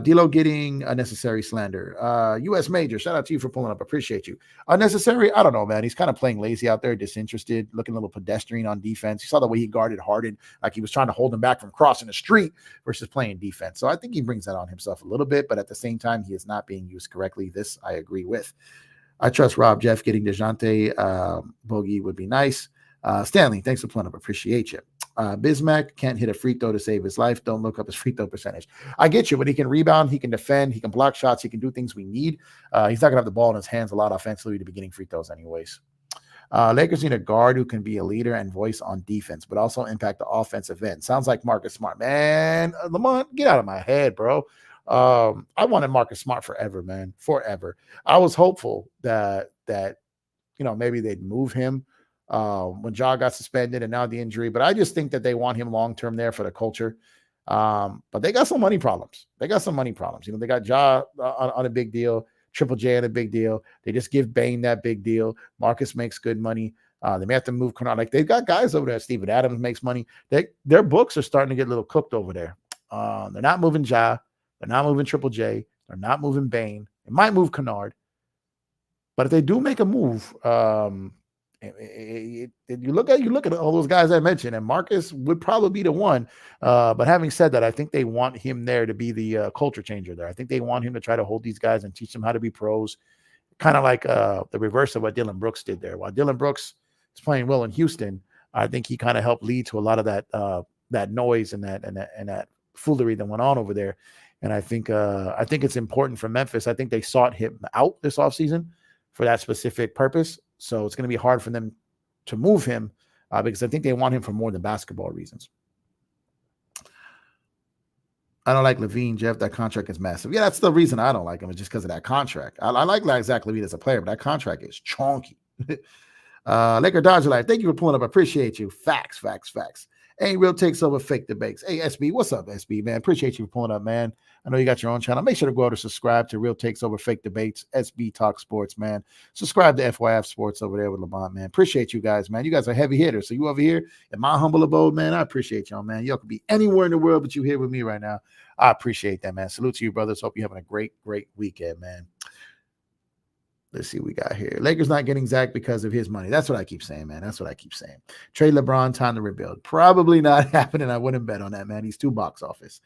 D'Lo getting unnecessary slander. U.S. Major, shout out to you for pulling up. Appreciate you. Unnecessary? I don't know, man. He's kind of playing lazy out there, disinterested, looking a little pedestrian on defense. You saw the way he guarded Harden, like he was trying to hold him back from crossing the street versus playing defense. So I think he brings that on himself a little bit, but at the same time, he is not being used correctly. This I agree with. I trust Rob Jeff getting DeJounte bogey would be nice. Stanley, thanks for pulling up. Appreciate you. Bismack can't hit a free throw to save his life. Don't look up his free throw percentage. I get you, but he can rebound, he can defend, he can block shots, he can do things we need. He's not going to have the ball in his hands a lot offensively to be getting free throws anyways. Lakers need a guard who can be a leader and voice on defense, but also impact the offensive end. Sounds like Marcus Smart. Man, Lamont, get out of my head, bro. I wanted Marcus Smart forever, man. Forever. I was hopeful that maybe they'd move him when Ja got suspended and now the injury. But I just think that they want him long-term there for the culture. But they got some money problems. They got Ja on a big deal, Triple J on a big deal. They just give Bane that big deal. Marcus makes good money. They may have to move Kennard. Like they've got guys over there. Steven Adams makes money. Their books are starting to get a little cooked over there. They're not moving Ja. They're not moving Triple J. They're not moving Bane. They might move Kennard. But if they do make a move, you look at all those guys I mentioned, and Marcus would probably be the one. But having said that, I think they want him there to be the culture changer there. I think they want him to try to hold these guys and teach them how to be pros, kind of like the reverse of what Dylan Brooks did there. While Dylan Brooks is playing well in Houston, I think he kind of helped lead to a lot of that noise and that foolery that went on over there. And I think it's important for Memphis. I think they sought him out this offseason for that specific purpose. So it's going to be hard for them to move him because I think they want him for more than basketball reasons. I don't like LaVine, Jeff. That contract is massive. Yeah, that's the reason I don't like him. It's just because of that contract. I like Zach LaVine as a player, but that contract is chonky. Laker Dodger Life, thank you for pulling up. I appreciate you. Facts. Ain't real takes over fake debates. Hey, SB, what's up, SB, man? Appreciate you for pulling up, man. I know you got your own channel. Make sure to go out and subscribe to Real Takes Over Fake Debates, SB Talk Sports, man. Subscribe to FYF Sports over there with Lamont, man. Appreciate you guys, man. You guys are heavy hitters. So you over here in my humble abode, man, I appreciate y'all, man. Y'all could be anywhere in the world, but you here with me right now. I appreciate that, man. Salute to you, brothers. Hope you're having a great weekend, man. Let's see what we got here. Lakers not getting Zach because of his money. That's what I keep saying, man. That's what I keep saying. Trade LeBron, time to rebuild. Probably not happening. I wouldn't bet on that, man. He's too box office.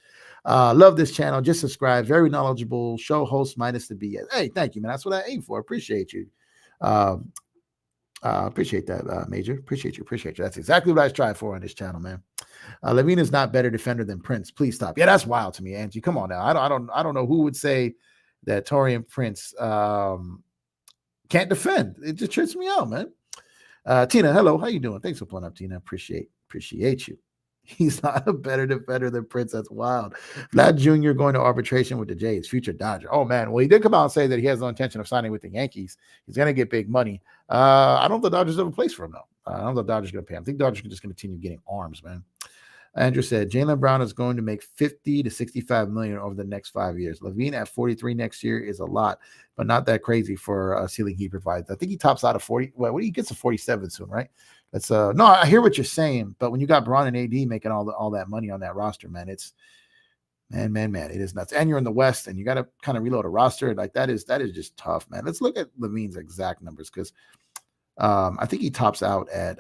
Love this channel. Just subscribe. Very knowledgeable show host minus the BS. Hey, thank you, man. That's what I aim for. Appreciate you. Appreciate that, Major. Appreciate you. That's exactly what I strive for on this channel, man. LaVine is not better defender than Prince. Please stop. Yeah, that's wild to me, Angie. Come on now. I don't know who would say that Taurean Prince can't defend. It just trips me out, man. Tina, hello. How you doing? Thanks for pulling up, Tina. Appreciate you. He's not a better defender than Prince. That's wild. Vlad Jr. going to arbitration with the Jays, future Dodger. Oh, man. Well, he did come out and say that he has no intention of signing with the Yankees. He's going to get big money. I don't think the Dodgers have a place for him, though. I don't think the Dodgers are going to pay him. I think the Dodgers can just continue getting arms, man. Andrew said Jaylen Brown is going to make 50 to 65 million over the next 5 years. LaVine at 43 next year is a lot, but not that crazy for a ceiling he provides. I think he tops out of 40. Well, he gets to 47 soon, right? That's no, I hear what you're saying, but when you got Braun and AD making all that money on that roster, man, it's man, it is nuts. And you're in the West, and you got to kind of reload a roster like that is just tough, man. Let's look at LaVine's exact numbers because I think he tops out at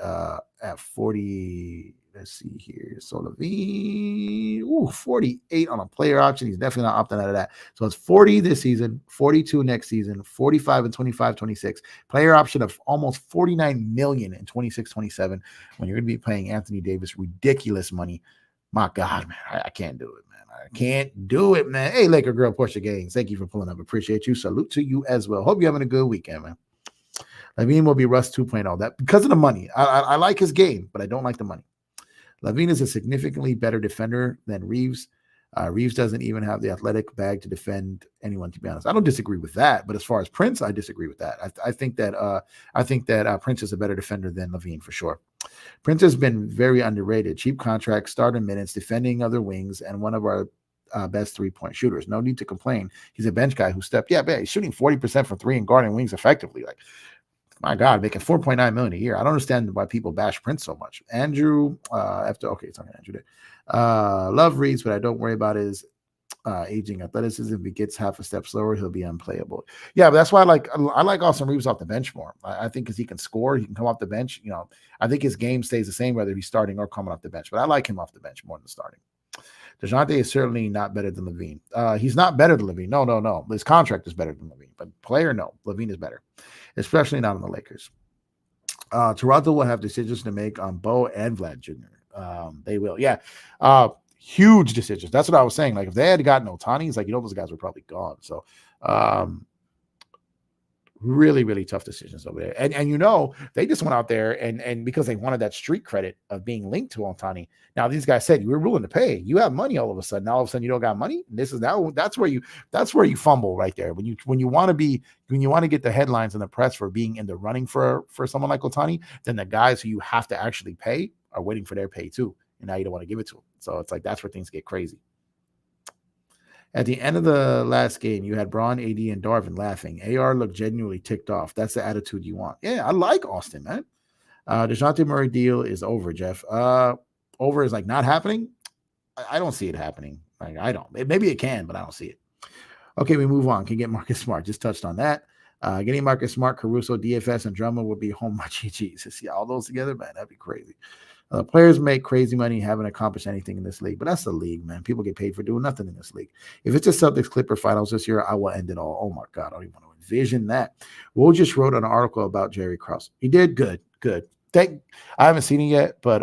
40. Let's see here. So LaVine, 48 on a player option. He's definitely not opting out of that. So it's 40 this season, 42 next season, 45 and 25, 26. Player option of almost 49 million in 26, 27. When you're going to be paying Anthony Davis ridiculous money. My God, man, I can't do it, man. I can't do it, man. Hey, Laker girl, Portia Gaines, thank you for pulling up. Appreciate you. Salute to you as well. Hope you're having a good weekend, man. LaVine will be Russ 2.0. That because of the money. I like his game, but I don't like the money. LaVine is a significantly better defender than Reeves. Reeves doesn't even have the athletic bag to defend anyone, to be honest. I don't disagree with that, but as far as Prince, I disagree with that. I think that Prince is a better defender than LaVine for sure. Prince has been very underrated. Cheap contract, starter minutes, defending other wings, and one of our best three-point shooters. No need to complain. He's a bench guy who stepped. Yeah, he's shooting 40% from three and guarding wings effectively. Like, my God, making $4.9 million a year. I don't understand why people bash Prince so much. Andrew, it's talking to Andrew there. Love Reeves, but I don't worry about his aging athleticism. If he gets half a step slower, he'll be unplayable. Yeah, but that's why I like Austin Reeves off the bench more. I think because he can score, he can come off the bench. I think his game stays the same whether he's starting or coming off the bench. But I like him off the bench more than starting. DeJounte is certainly not better than LaVine. He's not better than LaVine. No. His contract is better than LaVine. But player, no. LaVine is better, especially not on the Lakers. Toronto will have decisions to make on Bo and Vlad Jr. They will. Yeah. Huge decisions. That's what I was saying. Like, if they had gotten Ohtani, it's like, those guys were probably gone. So, really, really tough decisions over there. And they just went out there and because they wanted that street credit of being linked to Ohtani. Now, these guys said, we're willing to pay. You have money all of a sudden. Now all of a sudden you don't got money. And that's where you fumble right there. When you want to get the headlines in the press for being in the running for someone like Ohtani, then the guys who you have to actually pay are waiting for their pay too. And now you don't want to give it to them. So it's like, that's where things get crazy. At the end of the last game, you had Braun, AD, and Darvin laughing. AR looked genuinely ticked off. That's the attitude you want. Yeah, I like Austin, man. DeJounte Murray deal is over, Jeff. Over is like not happening. I don't see it happening. Like, I don't. Maybe it can, but I don't see it. Okay, we move on. Can get Marcus Smart. Just touched on that. Getting Marcus Smart, Caruso, DFS, and Drummond would be home my GGs. To see all those together, man, that'd be crazy. Players make crazy money, haven't accomplished anything in this league, but that's the league, man. People get paid for doing nothing in this league. If it's a Celtics Clipper finals this year, I will end it all. Oh my God, I don't even want to envision that. Will just wrote an article about Jerry Krauss. He did good. I haven't seen it yet, but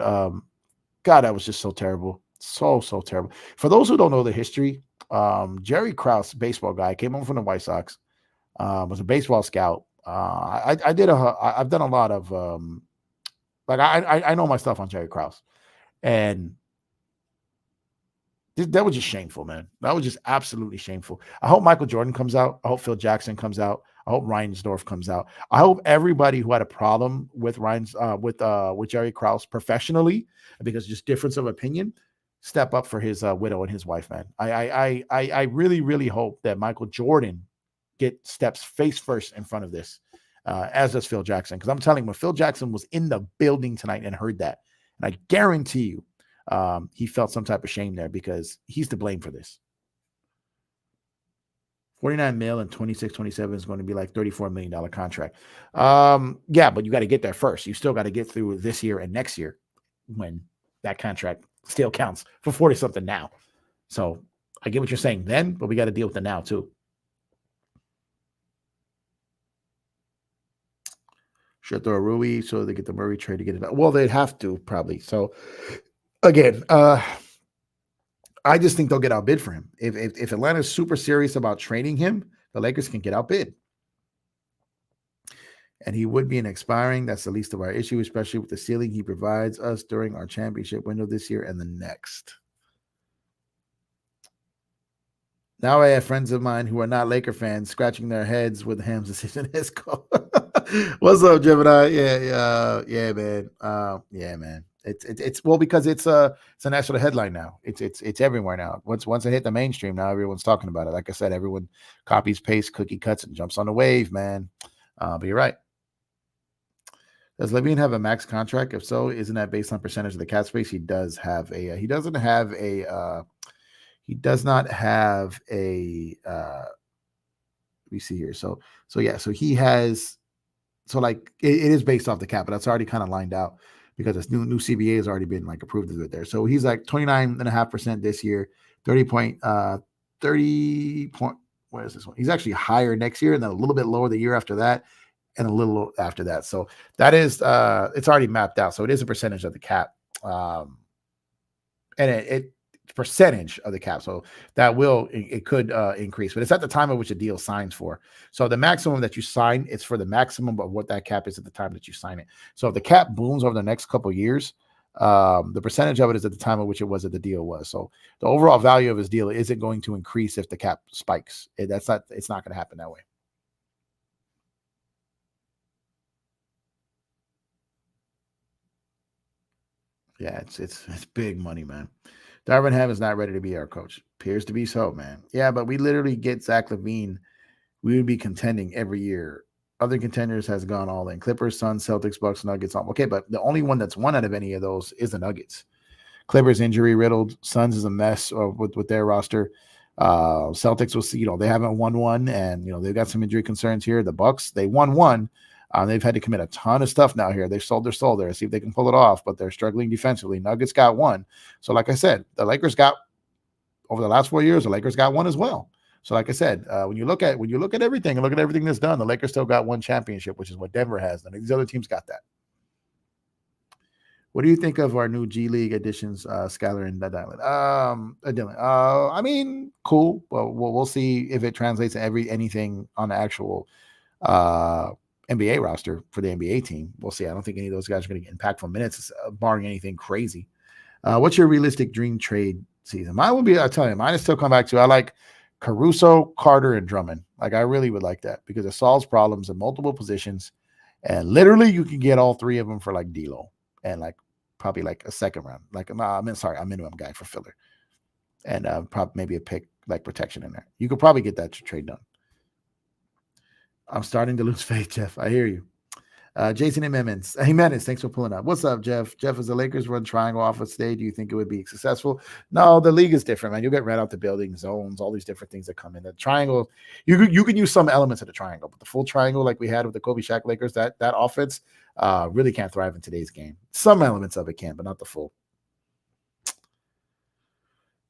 God, that was just so terrible. So terrible. For those who don't know the history, Jerry Krauss, baseball guy, came over from the White Sox, was a baseball scout. I've done a lot of I know my stuff on Jerry Krauss, and that was just shameful, man. That was just absolutely shameful. I hope Michael Jordan comes out. I hope Phil Jackson comes out. I hope Reinsdorf comes out. I hope everybody who had a problem with with Jerry Krauss professionally, because just difference of opinion, step up for his widow and his wife, man. I really, really hope that Michael Jordan steps face first in front of this. As does Phil Jackson. Because I'm telling you, when Phil Jackson was in the building tonight and heard that, and I guarantee you, he felt some type of shame there because he's to blame for this. 49 mil and 26, 27 is going to be like $34 million contract. Yeah, but you got to get there first. You still got to get through this year and next year when that contract still counts for 40 something now. So I get what you're saying then, but we got to deal with it now too. Should throw a Rui so they get the Murray trade to get it out. Well, they'd have to probably. So again, I just think they'll get outbid for him. If Atlanta's super serious about trading him, the Lakers can get outbid. And he would be an expiring. That's the least of our issue, especially with the ceiling he provides us during our championship window this year and the next. Now I have friends of mine who are not Laker fans scratching their heads with Ham's decision is called. What's up, Gemini? Yeah, man. Yeah, man. It's well because it's a national headline now. It's everywhere now. Once it hit the mainstream, now everyone's talking about it. Like I said, everyone copies, pastes, cookie cuts, and jumps on the wave, man. But you're right. Does LaVine have a max contract? If so, isn't that based on percentage of the cap space? He does have a. He doesn't have a. He does not have a. Let me see here. So yeah. So he has. So like it is based off the cap, but that's already kind of lined out because this new CBA has already been like approved of it there. So he's like 29.5% this year, 30 point. What is this one? He's actually higher next year, and then a little bit lower the year after that, and a little after that. So that is it's already mapped out. So it is a percentage of the cap. And it percentage of the cap. So that it could increase, but it's at the time at which a deal signs for. So the maximum that you sign, it's for the maximum of what that cap is at the time that you sign it. So if the cap booms over the next couple of years, the percentage of it is at the time at which it was that the deal was. So the overall value of his deal isn't going to increase if the cap spikes. It's not going to happen that way. Yeah, it's big money, man. Darvin Ham is not ready to be our coach. Appears to be so, man. Yeah, but we literally get Zach LaVine. We would be contending every year. Other contenders has gone all in. Clippers, Suns, Celtics, Bucks, Nuggets. Okay, but the only one that's won out of any of those is the Nuggets. Clippers injury riddled. Suns is a mess with their roster. Celtics will see. They haven't won one, and they've got some injury concerns here. The Bucks, they won one. They've had to commit a ton of stuff now here. They've sold their soul there, see if they can pull it off, but they're struggling defensively. Nuggets got one. So like I said, the Lakers got, over the last 4 years, the Lakers got one as well. So like I said, when you look at everything and look at everything that's done, the Lakers still got one championship, which is what Denver has. And these other teams got that. What do you think of our new G League additions, Skylar and Dylan? I mean, cool. Well, we'll see if it translates to anything on the actual NBA roster for the NBA team. We'll see. I don't think any of those guys are going to get impactful minutes, barring anything crazy. What's your realistic dream trade season? Mine would be, I'll tell you, mine is still come back to, I like Caruso, Carter, and Drummond. Like, I really would like that because it solves problems in multiple positions. And literally, you can get all three of them for like D'Lo and like probably like a second round. Like, a minimum guy for filler. And probably maybe a pick like protection in there. You could probably get that trade done. I'm starting to lose faith, Jeff. I hear you. Jason Jimenez. Jimenez, thanks for pulling up. What's up, Jeff? Jeff, as the Lakers run triangle offense today, do you think it would be successful? No, the league is different, man. You'll get ran out the building, zones, all these different things that come in. The triangle, you can use some elements of the triangle, but the full triangle like we had with the Kobe Shaq Lakers, that offense really can't thrive in today's game. Some elements of it can, but not the full.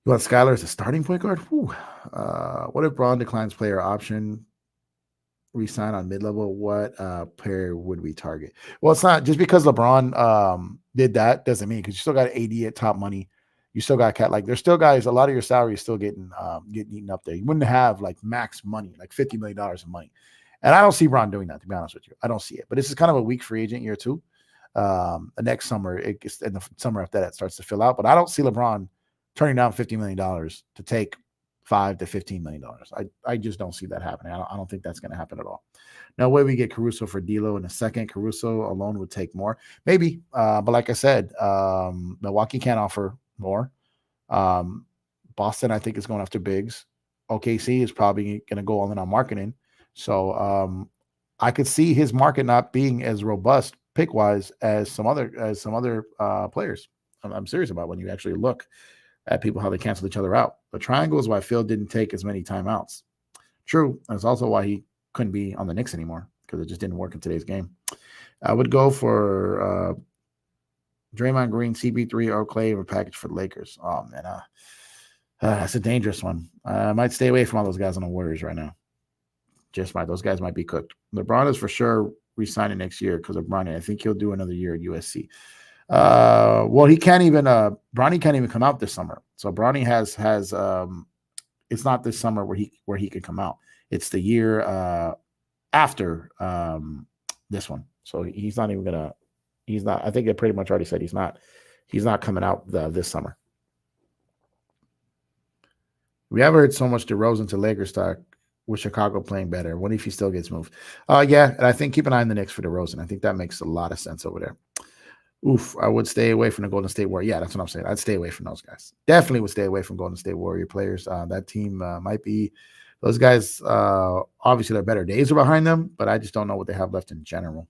You want Skylar as a starting point guard? What if Braun declines player option? Resign on mid-level, what player would we target? Well, it's not just because LeBron did that doesn't mean, because you still got AD at top money. You still got Cat. Like, there's still guys, a lot of your salary is still getting eaten up there. You wouldn't have like max money, like $50 million of money. And I don't see Bron doing that, to be honest with you. I don't see it. But this is kind of a weak free agent year too. The next summer, in the summer after that, starts to fill out. But I don't see LeBron turning down $50 million to take $5 to $15 million. I just don't see that happening. I don't think that's going to happen at all. No way we get Caruso for D'Lo in a second. Caruso alone would take more, maybe. But like I said, Milwaukee can't offer more. Boston, I think, is going after bigs. OKC is probably going to go all in on marketing. So I could see his market not being as robust pick wise as some other players. I'm serious about when you actually look at people, how they cancel each other out. The triangle is why Phil didn't take as many timeouts. True. And it's also why he couldn't be on the Knicks anymore, because it just didn't work in today's game. I would go for Draymond Green, CP3, or Clay, or package for the Lakers. Oh, man. That's a dangerous one. I might stay away from all those guys on the Warriors right now. Just might. Those guys might be cooked. LeBron is for sure re-signing next year because of Bronny. I think he'll do another year at USC. Well, he can't even Bronny can't even come out this summer. So Bronny has it's not this summer where he could come out. It's the year after this one. So he's not even gonna. He's not. I think they pretty much already said he's not. He's not coming out this summer. We ever heard so much DeRozan to Lakers stock with Chicago playing better. What if he still gets moved? Yeah, and I think keep an eye on the Knicks for DeRozan. I think that makes a lot of sense over there. Oof, I would stay away from the Golden State Warrior. Yeah, that's what I'm saying. I'd stay away from those guys. Definitely would stay away from Golden State Warrior players. That team might be those guys. Obviously, their better days are behind them, but I just don't know what they have left in general.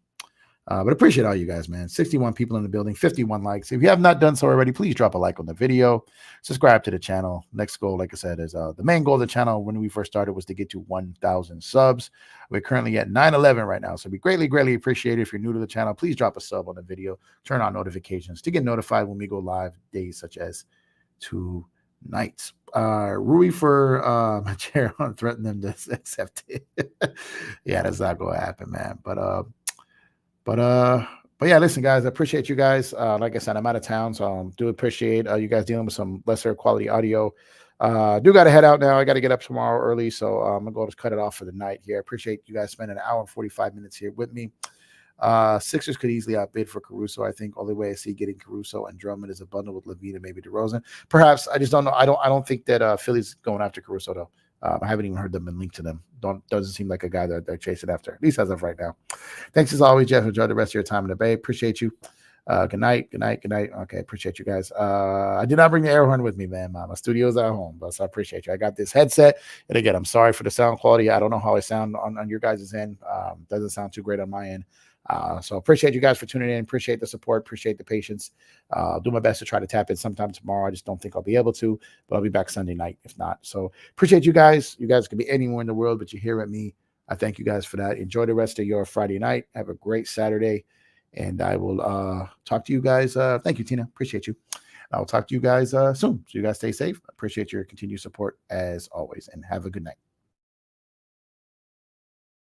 But appreciate all you guys, man. 61 people in the building, 51 likes. If you have not done so already, please drop a like on the video. Subscribe to the channel. Next goal, like I said, is the main goal of the channel when we first started was to get to 1,000 subs. We're currently at 911 right now. So we greatly, greatly appreciate it. If you're new to the channel, please drop a sub on the video. Turn on notifications to get notified when we go live days such as tonight. Rui for my chair on threaten them to accept it. Yeah, that's not going to happen, man. But yeah, listen, guys, I appreciate you guys. Like I said, I'm out of town, so do appreciate you guys dealing with some lesser quality audio. Do got to head out now. I got to get up tomorrow early, so I'm gonna go just cut it off for the night here. Appreciate you guys spending an hour and 45 minutes here with me. Sixers could easily outbid for Caruso. I think only way I see getting Caruso and Drummond is a bundle with LaVine and maybe DeRozan. Perhaps I just don't know. I don't think that Philly's going after Caruso though. I haven't even heard them been linked to them. Doesn't seem like a guy that they're chasing after, at least as of right now. Thanks as always, Jeff. Enjoy the rest of your time in the Bay. Appreciate you. Good night. Okay, appreciate you guys. I did not bring the air horn with me, man. My studio's at home, but so I appreciate you. I got this headset, and again, I'm sorry for the sound quality. I don't know how I sound on your guys' end. Doesn't sound too great on my end. So appreciate you guys for tuning in. Appreciate the support. Appreciate the patience. I'll do my best to try to tap in sometime tomorrow. I just don't think I'll be able to, but I'll be back Sunday night if not. So appreciate you guys. You guys could be anywhere in the world, but you're here at me. I thank you guys for that. Enjoy the rest of your Friday night. Have a great Saturday. And I will talk to you guys. Thank you, Tina. Appreciate you. I'll talk to you guys soon. So you guys stay safe. Appreciate your continued support as always. And have a good night.